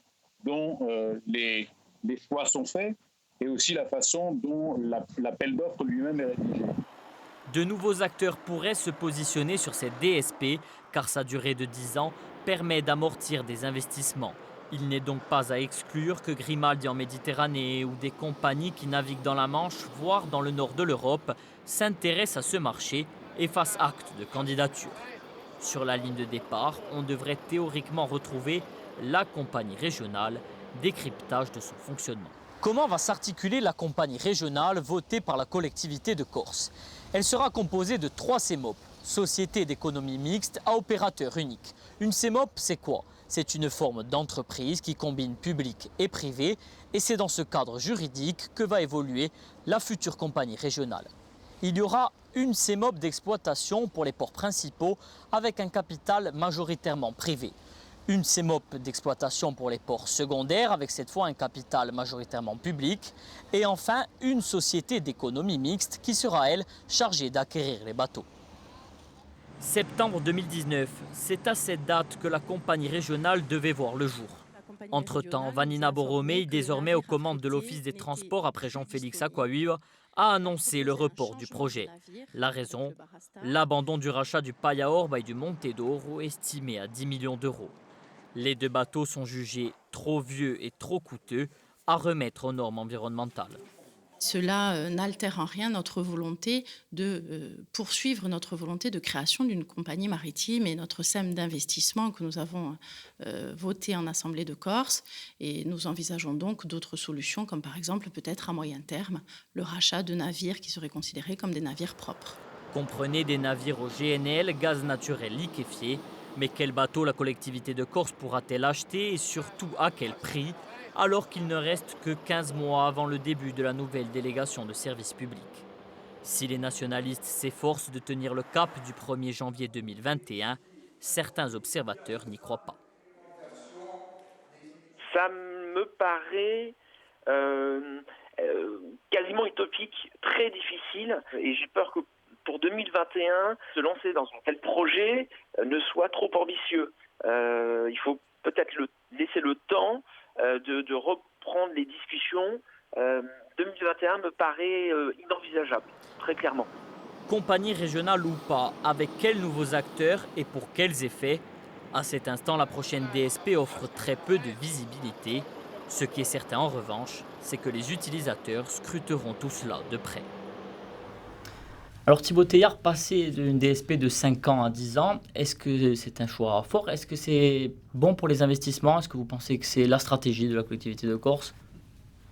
dont les choix sont faits et aussi la façon dont l'appel d'offres lui-même est rédigé. De nouveaux acteurs pourraient se positionner sur cette DSP car sa durée de 10 ans permet d'amortir des investissements. Il n'est donc pas à exclure que Grimaldi en Méditerranée ou des compagnies qui naviguent dans la Manche, voire dans le nord de l'Europe, s'intéressent à ce marché et fassent acte de candidature. Sur la ligne de départ, on devrait théoriquement retrouver la compagnie régionale, décryptage de son fonctionnement. Comment va s'articuler la compagnie régionale votée par la collectivité de Corse? Elle sera composée de 3 CEMOP, Société d'économie mixte à opérateur unique. Une CEMOP, c'est quoi? C'est une forme d'entreprise qui combine public et privé, et c'est dans ce cadre juridique que va évoluer la future compagnie régionale. Il y aura une CEMOP d'exploitation pour les ports principaux avec un capital majoritairement privé. Une CEMOP d'exploitation pour les ports secondaires avec cette fois un capital majoritairement public. Et enfin, une société d'économie mixte qui sera, elle, chargée d'acquérir les bateaux. Septembre 2019, c'est à cette date que la compagnie régionale devait voir le jour. Entre-temps, Vanina Borromei, désormais aux commandes de l'Office des Transports après Jean-Félix Acquaviva, a annoncé le report du projet. La raison, l'abandon du rachat du Paia Orba et du Monte d'Oro, estimé à 10 millions d'euros. Les 2 bateaux sont jugés trop vieux et trop coûteux à remettre aux normes environnementales. Cela n'altère en rien notre volonté de poursuivre notre volonté de création d'une compagnie maritime et notre SEM d'investissement que nous avons voté en Assemblée de Corse. Et nous envisageons donc d'autres solutions, comme par exemple peut-être à moyen terme le rachat de navires qui seraient considérés comme des navires propres. Comprenez des navires au GNL, gaz naturel liquéfié. Mais quel bateau la collectivité de Corse pourra-t-elle acheter et surtout à quel prix, alors qu'il ne reste que 15 mois avant le début de la nouvelle délégation de service public? Si les nationalistes s'efforcent de tenir le cap du 1er janvier 2021, certains observateurs n'y croient pas. Ça me paraît quasiment utopique, très difficile, et j'ai peur que pour 2021, se lancer dans un tel projet ne soit trop ambitieux. Il faut peut-être laisser le temps de reprendre les discussions. 2021 me paraît inenvisageable, très clairement. Compagnie régionale ou pas, avec quels nouveaux acteurs et pour quels effets? À cet instant, la prochaine DSP offre très peu de visibilité. Ce qui est certain en revanche, c'est que les utilisateurs scruteront tout cela de près. Alors Thibaut Teilhard, passer d'une DSP de 5 ans à 10 ans, est-ce que c'est un choix fort? Est-ce que c'est bon pour les investissements? Est-ce que vous pensez que c'est la stratégie de la collectivité de Corse?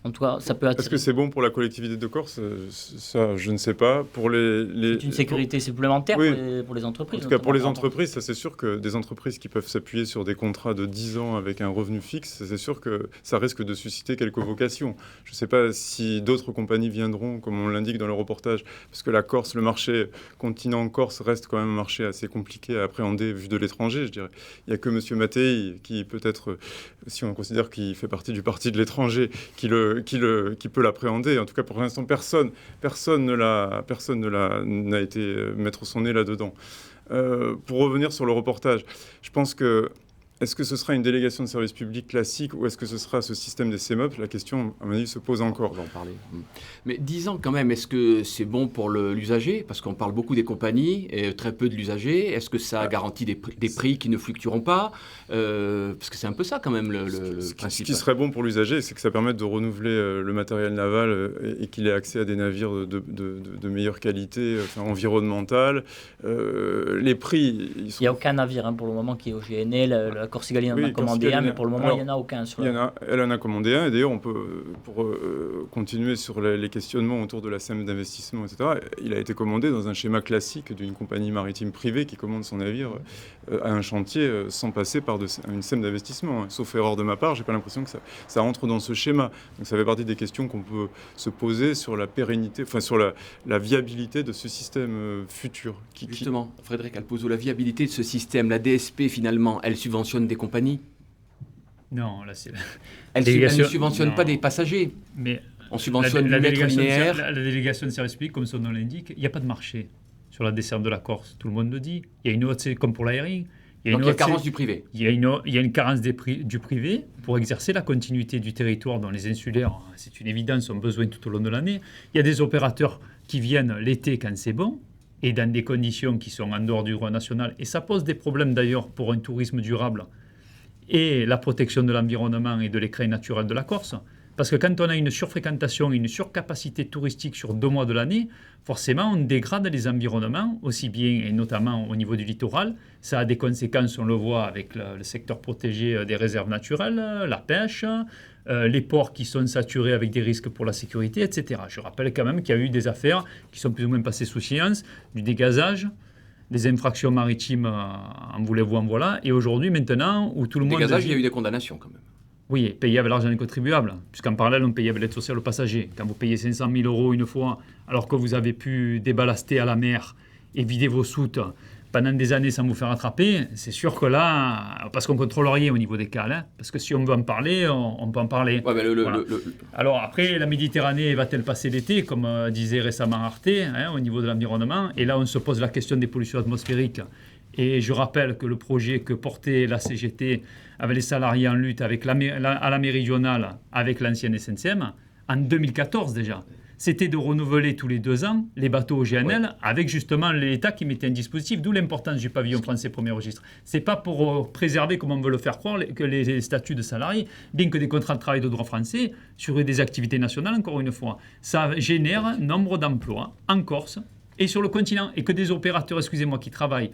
En tout cas, ça peut attirer. Est-ce que c'est bon pour la collectivité de Corse? Ça, je ne sais pas. Pour c'est une sécurité supplémentaire oui, pour les entreprises. En tout cas, pour les entreprises, ça c'est sûr que des entreprises qui peuvent s'appuyer sur des contrats de 10 ans avec un revenu fixe, c'est sûr que ça risque de susciter quelques vocations. Je ne sais pas si d'autres compagnies viendront, comme on l'indique dans le reportage, parce que la Corse, le marché continent Corse reste quand même un marché assez compliqué à appréhender vu de l'étranger, je dirais. Il n'y a que M. Mattei qui peut-être, si on considère qu'il fait partie du parti de l'étranger, qui peut l'appréhender. En tout cas, pour l'instant, personne n'a été mettre son nez là-dedans. Pour revenir sur le reportage, je pense que est-ce que ce sera une délégation de service public classique ou est-ce que ce sera ce système des CEMOP? La question, à mon avis, se pose encore. On va en parler. Mais 10 ans quand même, est-ce que c'est bon pour l'usager? Parce qu'on parle beaucoup des compagnies et très peu de l'usager. Est-ce que ça garantit des prix qui ne fluctueront pas? Parce que c'est un peu ça quand même le principe. Ce qui serait bon pour l'usager, c'est que ça permette de renouveler le matériel naval et qu'il ait accès à des navires de meilleure qualité environnementale. Les prix... Il n'y a aucun navire pour le moment qui est au GNL. La Corsicaline en a commandé un, mais pour le moment, il n'y en a aucun. Elle en a commandé un, et d'ailleurs, on peut, pour continuer sur les questionnements autour de la SEM d'investissement, etc., il a été commandé dans un schéma classique d'une compagnie maritime privée qui commande son navire à un chantier sans passer par une SEM d'investissement. Sauf erreur de ma part, j'ai pas l'impression que ça rentre dans ce schéma. Donc ça fait partie des questions qu'on peut se poser sur la pérennité, enfin sur la viabilité de ce système futur. Justement, Frédéric Alpozo, la viabilité de ce système, la DSP finalement, elle subventionne des compagnies? Non, là c'est... Elle ne subventionne pas des passagers. Mais on subventionne le maître linéaire. La délégation de service public, comme son nom l'indique, il n'y a pas de marché sur la desserte de la Corse. Tout le monde le dit. Il y a une haute, c'est comme pour l'aérien. Donc il y a carence du privé. Il y a une carence du privé pour exercer la continuité du territoire dans les insulaires. C'est une évidence, ont besoin tout au long de l'année. Il y a des opérateurs qui viennent l'été quand c'est bon et dans des conditions qui sont en dehors du droit national. Et ça pose des problèmes d'ailleurs pour un tourisme durable et la protection de l'environnement et de l'écrin naturel de la Corse. Parce que quand on a une surfréquentation, une surcapacité touristique sur 2 mois de l'année, forcément on dégrade les environnements, aussi bien et notamment au niveau du littoral. Ça a des conséquences, on le voit avec le secteur protégé des réserves naturelles, la pêche, les ports qui sont saturés avec des risques pour la sécurité, etc. Je rappelle quand même qu'il y a eu des affaires qui sont plus ou moins passées sous silence, du dégazage, des infractions maritimes, en voulez-vous, en voilà. Et aujourd'hui, maintenant, où tout le monde... Dégazage, il y a eu des condamnations quand même. Oui, payé avec l'argent des contribuables, puisqu'en parallèle, on payait avec l'aide sociale aux passagers. Quand vous payez 500 000 € une fois, alors que vous avez pu déballaster à la mer et vider vos soutes pendant des années sans vous faire attraper, c'est sûr que là, parce qu'on ne contrôle rien au niveau des cales, hein, parce que si on veut en parler, on peut en parler. Ouais, mais voilà. Alors après, la Méditerranée va-t-elle passer l'été, comme disait récemment Arte, au niveau de l'environnement? Et là, on se pose la question des pollutions atmosphériques. Et je rappelle que le projet que portait la CGT avec les salariés en lutte à la méridionale avec l'ancienne SNCM, en 2014 déjà, c'était de renouveler tous les 2 ans les bateaux au GNL avec justement l'État qui mettait un dispositif, d'où l'importance du pavillon français premier registre. Ce n'est pas pour préserver, comme on veut le faire croire, que les statuts de salariés, bien que des contrats de travail de droit français, sur des activités nationales, encore une fois, ça génère nombre d'emplois en Corse et sur le continent, et que des opérateurs, excusez-moi, qui travaillent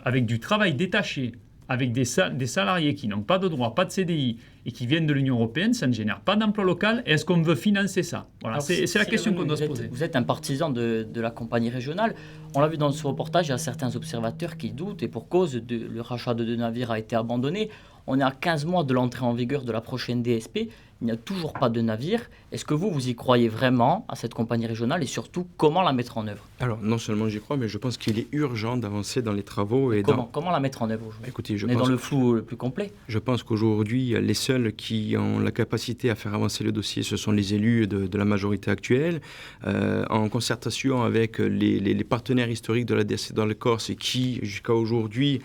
avec du travail détaché, avec des salariés qui n'ont pas de droit, pas de CDI, et qui viennent de l'Union européenne, ça ne génère pas d'emploi local. Est-ce qu'on veut financer ça? Voilà, c'est la question qu'on doit se poser. Vous êtes un partisan de la compagnie régionale. On l'a vu dans ce reportage, il y a certains observateurs qui doutent, et pour cause, le rachat de 2 navires a été abandonné. On est à 15 mois de l'entrée en vigueur de la prochaine DSP. Il n'y a toujours pas de navire. Est-ce que vous y croyez vraiment à cette compagnie régionale et surtout, comment la mettre en œuvre? Alors, non seulement j'y crois, mais je pense qu'il est urgent d'avancer dans les travaux. Comment la mettre en œuvre? Écoutez, on est dans le flou le plus complet. Je pense qu'aujourd'hui, les seuls qui ont la capacité à faire avancer le dossier, ce sont les élus de la majorité actuelle, en concertation avec les partenaires historiques de la DSP dans le Corse et qui, jusqu'à aujourd'hui,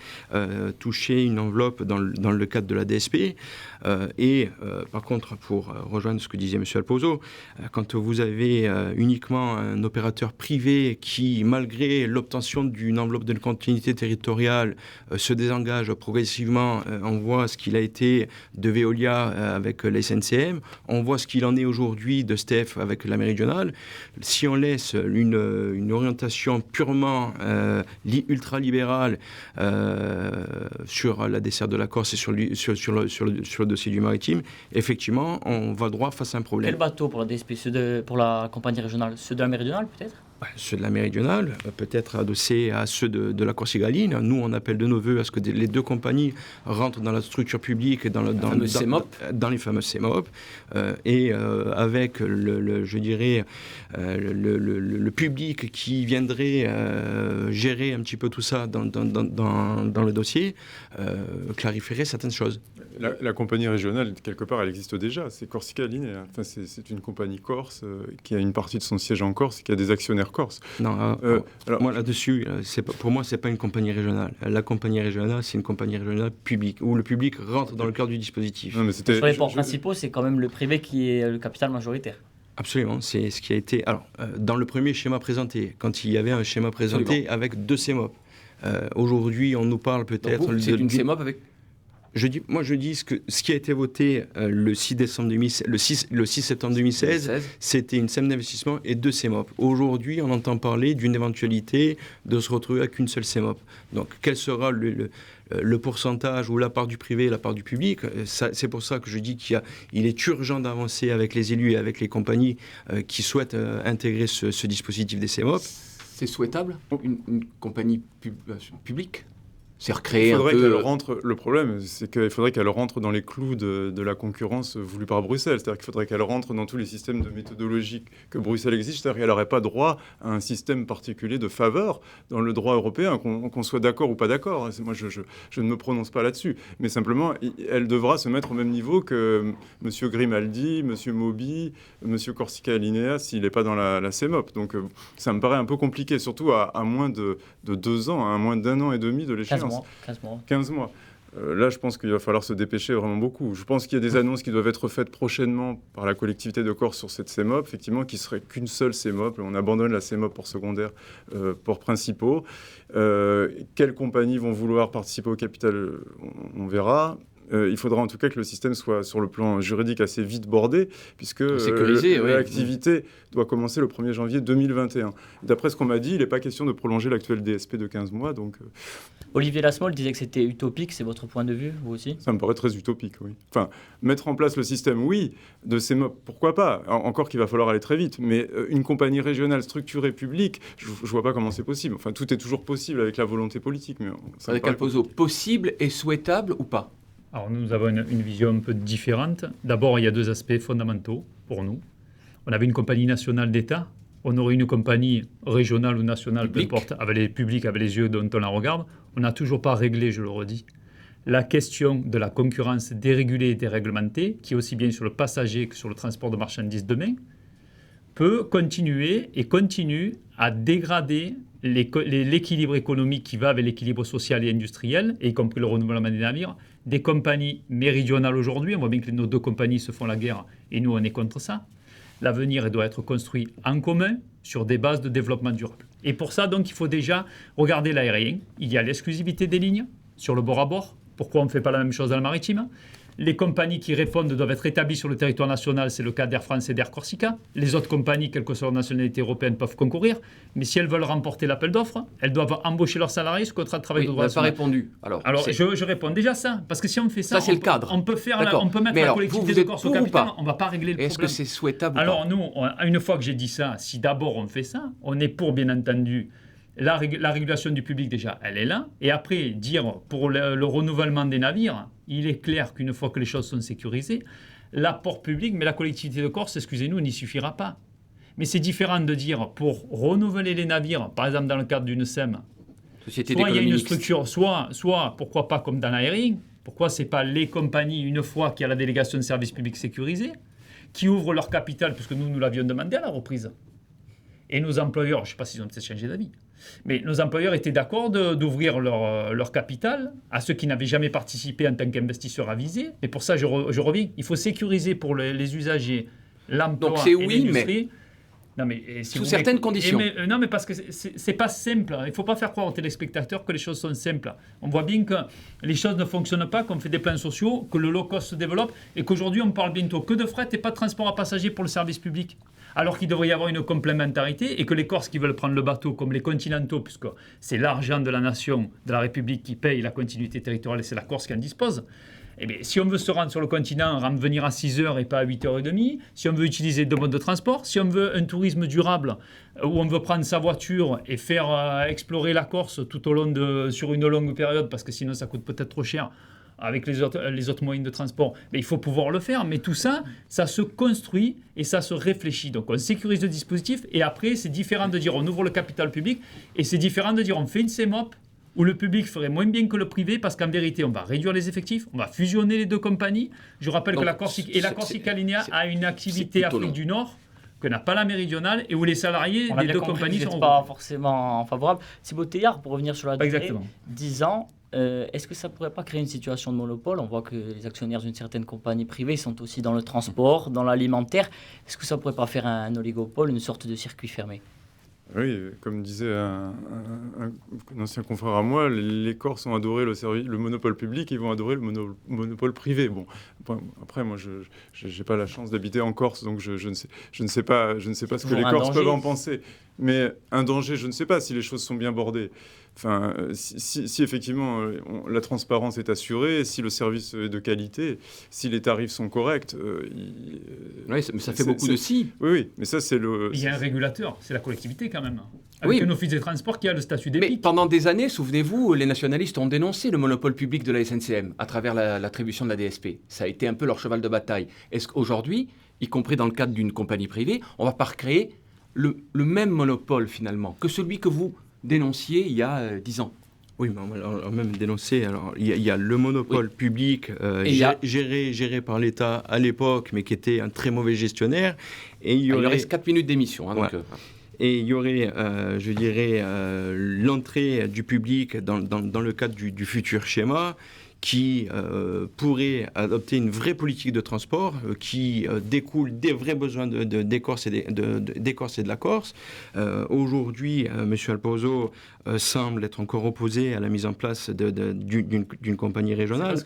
touchaient une enveloppe dans le cadre de la DSP. Par contre, pour rejoindre ce que disait M. Alpozo, quand vous avez uniquement un opérateur privé qui, malgré l'obtention d'une enveloppe de continuité territoriale, se désengage progressivement, on voit ce qu'il a été de Veolia avec la SNCM, on voit ce qu'il en est aujourd'hui de STEF avec la méridionale. Si on laisse une orientation purement ultralibérale sur la desserte de la Corse et sur le dossier du maritime, effectivement, on va droit face à un problème. Quel bateau pour la DSP, pour la compagnie régionale? Ceux de la méridionale, peut-être? Ceux de la méridionale, peut-être adossés à ceux de la Corsica-Line. Nous, on appelle de nos voeux à ce que les deux compagnies rentrent dans la structure publique et dans les fameuses CEMOP, avec le public qui viendrait gérer un petit peu tout ça dans le dossier, clarifierait certaines choses. La compagnie régionale, quelque part, elle existe déjà. C'est Corsica-Line. Enfin, c'est une compagnie corse qui a une partie de son siège en Corse et qui a des actionnaires corse. Non, moi là-dessus, pour moi, c'est pas une compagnie régionale. La compagnie régionale, c'est une compagnie régionale publique, où le public rentre dans le cadre du dispositif. Non, sur les ports principaux, c'est quand même le privé qui est le capital majoritaire. Absolument, c'est ce qui a été... Alors, dans le premier schéma présenté, quand il y avait un schéma présenté avec 2 CEMOP, aujourd'hui, on nous parle peut-être... C'est une CEMOP avec... Je dis ce qui a été voté le 6 septembre 2016, c'était une SEM d'investissement et 2 CEMOP. Aujourd'hui, on entend parler d'une éventualité de se retrouver avec une seule CEMOP. Donc, quel sera le pourcentage ou la part du privé et la part du public? C'est pour ça que je dis qu'il est urgent d'avancer avec les élus et avec les compagnies qui souhaitent intégrer ce dispositif des CEMOP. C'est souhaitable, une compagnie publique? C'est recréer un peu... Le problème, c'est qu'il faudrait qu'elle rentre dans les clous de la concurrence voulue par Bruxelles. C'est-à-dire qu'il faudrait qu'elle rentre dans tous les systèmes de méthodologie que Bruxelles exige. C'est-à-dire qu'elle n'aurait pas droit à un système particulier de faveur dans le droit européen, qu'on soit d'accord ou pas d'accord. Moi, je ne me prononce pas là-dessus. Mais simplement, elle devra se mettre au même niveau que M. Grimaldi, M. Moby, M. Corsica-Linea, s'il n'est pas dans la CEMOP. Donc, ça me paraît un peu compliqué, surtout à moins de 2 ans, à moins d'1 an et demi de l'échéance. 15 mois. Là, je pense qu'il va falloir se dépêcher vraiment beaucoup. Je pense qu'il y a des annonces qui doivent être faites prochainement par la collectivité de Corse sur cette CEMOP, effectivement, qui serait qu'une seule CEMOP. On abandonne la CEMOP pour secondaire, ports principaux. Quelles compagnies vont vouloir participer au capital, on verra. Il faudra en tout cas que le système soit sur le plan juridique assez vite bordé, puisque l'activité doit commencer le 1er janvier 2021. D'après ce qu'on m'a dit, il n'est pas question de prolonger l'actuel DSP de 15 mois. Donc, Olivier Lasmole disait que c'était utopique, c'est votre point de vue, vous aussi? Ça me paraît très utopique, oui. Enfin, mettre en place le système, oui, de ces MOP, pourquoi pas? Encore qu'il va falloir aller très vite, mais une compagnie régionale structurée publique, je ne vois pas comment c'est possible. Enfin, tout est toujours possible avec la volonté politique. Mais avec Alpozo, possible et souhaitable ou pas? Alors nous avons une vision un peu différente. D'abord, il y a 2 aspects fondamentaux pour nous. On avait une compagnie nationale d'État, on aurait une compagnie régionale ou nationale, peu importe, avec les publics, avec les yeux dont on la regarde. On n'a toujours pas réglé, je le redis, la question de la concurrence dérégulée et déréglementée, qui est aussi bien sur le passager que sur le transport de marchandises demain, peut continuer et continue à dégrader l'équilibre économique qui va avec l'équilibre social et industriel, y compris le renouvellement des navires, des compagnies méridionales aujourd'hui. On voit bien que nos 2 compagnies se font la guerre et nous, on est contre ça. L'avenir doit être construit en commun sur des bases de développement durable. Et pour ça, donc, il faut déjà regarder l'aérien. Il y a l'exclusivité des lignes sur le bord à bord. Pourquoi on ne fait pas la même chose dans le maritime? Les compagnies qui répondent doivent être établies sur le territoire national, c'est le cas d'Air France et d'Air Corsica. Les autres compagnies, quelle que soit leur nationalité européenne, peuvent concourir. Mais si elles veulent remporter l'appel d'offres, elles doivent embaucher leurs salariés sous contrat de travail de droit national. On n'a pas répondu. Alors je réponds déjà ça. Parce que si on fait ça, c'est le cadre. On peut mettre la collectivité de Corse au capital, on ne va pas régler le problème. Est-ce que c'est souhaitable ou pas? Nous, une fois que j'ai dit ça, si d'abord on fait ça, on est pour, bien entendu, la régulation du public, déjà, elle est là. Et après, dire pour le renouvellement des navires, il est clair qu'une fois que les choses sont sécurisées, l'apport public, mais la collectivité de Corse, excusez-nous, n'y suffira pas. Mais c'est différent de dire, pour renouveler les navires, par exemple dans le cadre d'une SEM, soit il y a une structure, soit pourquoi pas comme dans l'aérien, Pourquoi ce n'est pas les compagnies, une fois qu'il y a la délégation de service public sécurisée, qui ouvrent leur capital, puisque nous l'avions demandé à la reprise. Et nos employeurs, je ne sais pas s'ils ont peut-être changé d'avis, mais nos employeurs étaient d'accord d'ouvrir leur capital à ceux qui n'avaient jamais participé en tant qu'investisseurs avisés. Et pour ça, je reviens, il faut sécuriser pour les usagers l'emploi Donc c'est et oui, l'industrie. Mais Non, mais sous certaines conditions. Non, mais parce que c'est pas simple. Il ne faut pas faire croire aux téléspectateurs que les choses sont simples. On voit bien que les choses ne fonctionnent pas, qu'on fait des plans sociaux, que le low cost se développe et qu'aujourd'hui, on parle bientôt que de fret et pas de transport à passagers pour le service public. Alors qu'il devrait y avoir une complémentarité et que les Corses qui veulent prendre le bateau, comme les continentaux, puisque c'est l'argent de la nation, de la République qui paye la continuité territoriale et c'est la Corse qui en dispose. Eh bien, si on veut se rendre sur le continent, venir à 6h et pas à 8h30, si on veut utiliser deux modes de transport, si on veut un tourisme durable où on veut prendre sa voiture et faire explorer la Corse tout au long sur une longue période, parce que sinon ça coûte peut-être trop cher avec les autres moyens de transport, mais il faut pouvoir le faire. Mais tout ça, ça se construit et ça se réfléchit. Donc on sécurise le dispositif et après c'est différent de dire on ouvre le capital public et c'est différent de dire on fait une CEMOP où le public ferait moins bien que le privé, parce qu'en vérité, on va réduire les effectifs, on va fusionner les deux compagnies. Je rappelle que la Corsica Linea a une activité Afrique du Nord que n'a pas la méridionale et où les salariés des deux compagnies sont pas forcément favorables. Thibaut Teilhard, pour revenir sur la durée, exactement. 10 ans, est-ce que ça ne pourrait pas créer une situation de monopole? On voit que les actionnaires d'une certaine compagnie privée sont aussi dans le transport, dans l'alimentaire. Est-ce que ça ne pourrait pas faire un oligopole, une sorte de circuit fermé? Oui, comme disait un ancien confrère à moi, les Corses ont adoré le monopole public, ils vont adorer le monopole privé. Bon, après, moi, je n'ai pas la chance d'habiter en Corse, donc je ne sais pas ce que les Corses peuvent en penser. Mais un danger, je ne sais pas si les choses sont bien bordées. Enfin, si effectivement la transparence est assurée, si le service est de qualité, si les tarifs sont corrects... oui, mais ça fait beaucoup de si. Oui, mais ça c'est le... Il y a un régulateur, c'est la collectivité quand même. Avec un office des transports qui a le statut d'EPIC. Mais pendant des années, souvenez-vous, les nationalistes ont dénoncé le monopole public de la SNCM à travers l'attribution de la DSP. Ça a été un peu leur cheval de bataille. Est-ce qu'aujourd'hui, y compris dans le cadre d'une compagnie privée, on ne va pas recréer le même monopole finalement que celui que vous dénonciez il y a 10 ans? Oui, mais on va même dénoncer. Alors, il y a le monopole public géré par l'État à l'époque, mais qui était un très mauvais gestionnaire. Et il reste 4 minutes d'émission. Et il y aurait, je dirais, l'entrée du public dans le cadre du futur schéma qui pourrait adopter une vraie politique de transport qui découle des vrais besoins des Corses et de la Corse. Aujourd'hui, M. Alpozo semble être encore opposé à la mise en place d'une compagnie régionale.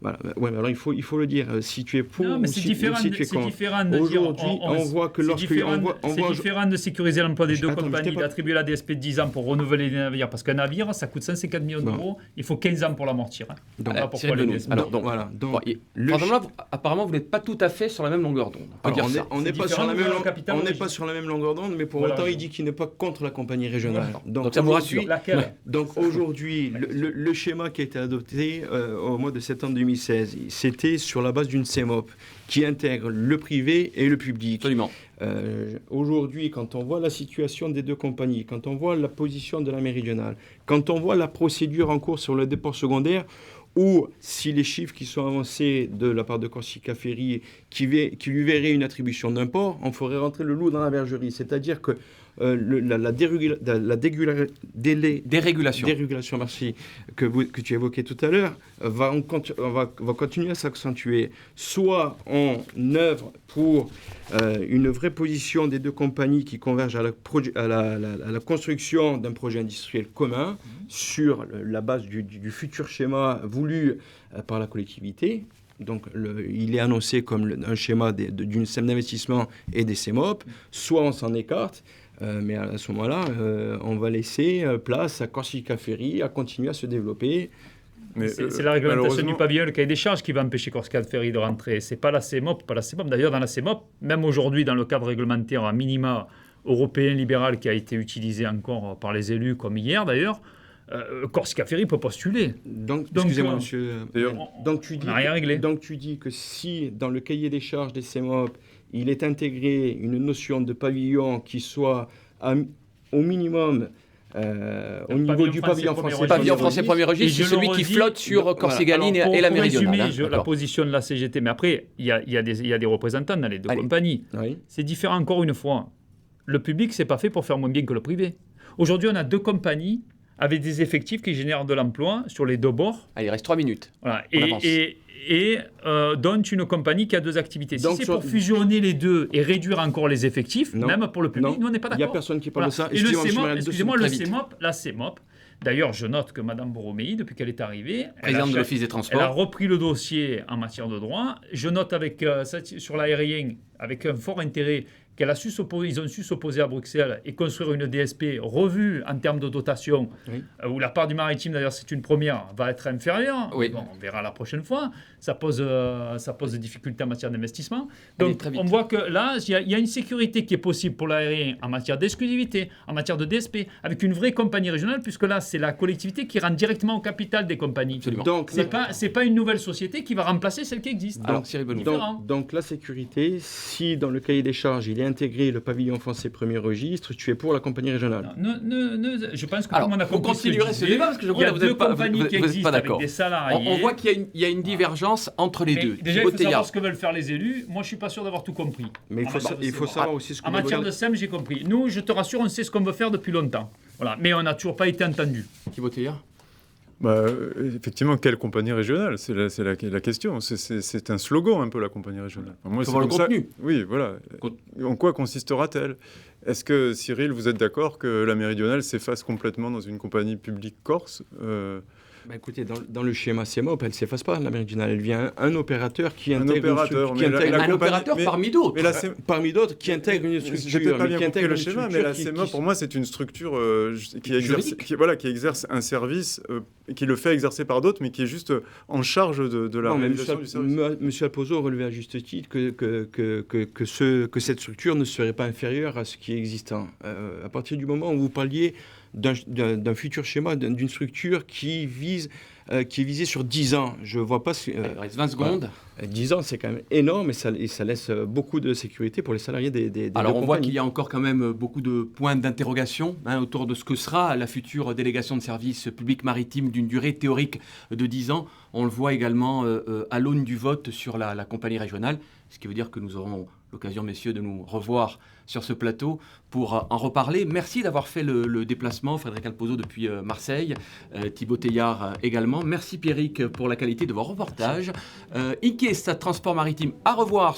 Voilà. Ouais, alors il faut le dire. Si tu es pour ou si tu es contre. Aujourd'hui, on voit que lorsque... C'est différent de sécuriser l'emploi des deux compagnies, d'attribuer la DSP de 10 ans pour renouveler les navires, parce qu'un navire, ça coûte 150 millions d'euros, il faut 15 ans pour l'amortir. Apparemment, vous n'êtes pas tout à fait sur la même longueur d'onde. On n'est pas sur la même longueur d'onde, mais pour autant, il dit qu'il n'est pas contre la compagnie régionale. Donc ça vous rassure. Donc aujourd'hui, le schéma qui a été adopté au mois de septembre 2016, c'était sur la base d'une CEMOP qui intègre le privé et le public. Absolument. Aujourd'hui, quand on voit la situation des deux compagnies, quand on voit la position de la méridionale, quand on voit la procédure en cours sur le déport secondaire, ou si les chiffres qui sont avancés de la part de Corsica Ferry qui lui verraient une attribution d'un port, on ferait rentrer le loup dans la bergerie. C'est-à-dire que la dérégulation, merci, que tu évoquais tout à l'heure, va continuer à s'accentuer. Soit on œuvre pour une vraie position des deux compagnies qui convergent à la construction d'un projet industriel commun sur la base du futur schéma voulu par la collectivité. Donc, il est annoncé comme un schéma d'une SEM d'investissement et des CEMOP. Soit on s'en écarte, mais à ce moment-là, on va laisser place à Corsica Ferry à continuer à se développer. C'est la réglementation du pavillon, le cahier des charges qui va empêcher Corsica Ferry de rentrer. Ce n'est pas la CEMOP, D'ailleurs, dans la CEMOP, même aujourd'hui, dans le cadre réglementaire à minima européen libéral qui a été utilisé encore par les élus, comme hier d'ailleurs, Corsica Ferry peut postuler. Donc excusez-moi, monsieur. Donc tu dis que si, dans le cahier des charges des CEMOP, il est intégré une notion de pavillon qui soit au minimum au niveau du pavillon français. Pavillon français premier registre, c'est celui qui flotte sur Corsica-Ligne et la Méridionale. Résumer la position de la CGT, mais après, il y a des représentants dans les deux compagnies. Oui. C'est différent encore une fois. Le public, c'est pas fait pour faire moins bien que le privé. Aujourd'hui, on a deux compagnies avec des effectifs qui génèrent de l'emploi sur les deux bords. Allez, il reste 3 minutes. Voilà. Et dont une compagnie qui a deux activités. Donc, si c'est pour fusionner les deux et réduire encore les effectifs, même pour le public, nous, on n'est pas d'accord. Il n'y a personne qui parle de ça. Et excusez-moi, le CEMOP, d'ailleurs, je note que Mme Borromei, depuis qu'elle est arrivue, présidente de l'Office des Transports, elle a repris le dossier en matière de droit. Je note sur l'aérien, avec un fort intérêt, ils ont su s'opposer à Bruxelles et construire une DSP revue en termes de dotation, où la part du maritime, d'ailleurs, c'est une première, va être inférieure. Oui. Bon, on verra la prochaine fois. Ça pose des difficultés en matière d'investissement. Donc, on voit que là, il y a une sécurité qui est possible pour l'aérien en matière d'exclusivité, en matière de DSP, avec une vraie compagnie régionale, puisque là, c'est la collectivité qui rentre directement au capital des compagnies. Absolument. Donc, c'est pas une nouvelle société qui va remplacer celle qui existe. Donc, la sécurité, si dans le cahier des charges, il est intégré le pavillon français premier registre, tu es pour la compagnie régionale. Je pense que tout le monde a compris. On continuerait ce débat parce que je vois que vous n'êtes pas d'accord. Des salariés. On voit qu'il y a une divergence entre les deux. Déjà, il faut savoir ce que veulent faire les élus. Moi, je suis pas sûr d'avoir tout compris. Mais il faut savoir aussi ce que... En matière de SEM, j'ai compris. Nous, je te rassure, on sait ce qu'on veut faire depuis longtemps. Voilà. Mais on n'a toujours pas été entendu. Thibaut Teilhard ? Effectivement, quelle compagnie régionale? C'est la question. C'est un slogan un peu, la compagnie régionale. Enfin, moi, c'est le contenu. Oui, voilà. En quoi consistera-t-elle? Est-ce que, Cyril, vous êtes d'accord que la Méridionale s'efface complètement dans une compagnie publique corse? Écoutez, dans le schéma CEMOP, elle ne s'efface pas, la Méridionale. Elle vient un opérateur qui intègre un opérateur parmi d'autres. Parmi d'autres qui intègre une structure. Je n'ai pas bien compris le schéma, mais la CEMOP, pour moi, c'est une structure qui exerce un service, qui le fait exercer par d'autres, mais qui est juste en charge de la réalisation du service. Monsieur Alpozo relevait à juste titre que cette structure ne serait pas inférieure à ce qui est existant. À partir du moment où vous parliez d'un futur schéma, d'une structure qui est visée sur 10 ans. Je ne vois pas... Il reste 20 secondes. 10 ans, c'est quand même énorme et ça laisse beaucoup de sécurité pour les salariés des Alors, on voit qu'il y a encore quand même beaucoup de points d'interrogation autour de ce que sera la future délégation de service public maritime d'une durée théorique de 10 ans. On le voit également à l'aune du vote sur la compagnie régionale, ce qui veut dire que nous aurons l'occasion, messieurs, de nous revoir sur ce plateau pour en reparler. Merci d'avoir fait le déplacement, Frédéric Alpozo depuis Marseille, Thibaut Teilhard également. Merci Pierrick pour la qualité de vos reportages. Inquiesta Transport Maritime à revoir.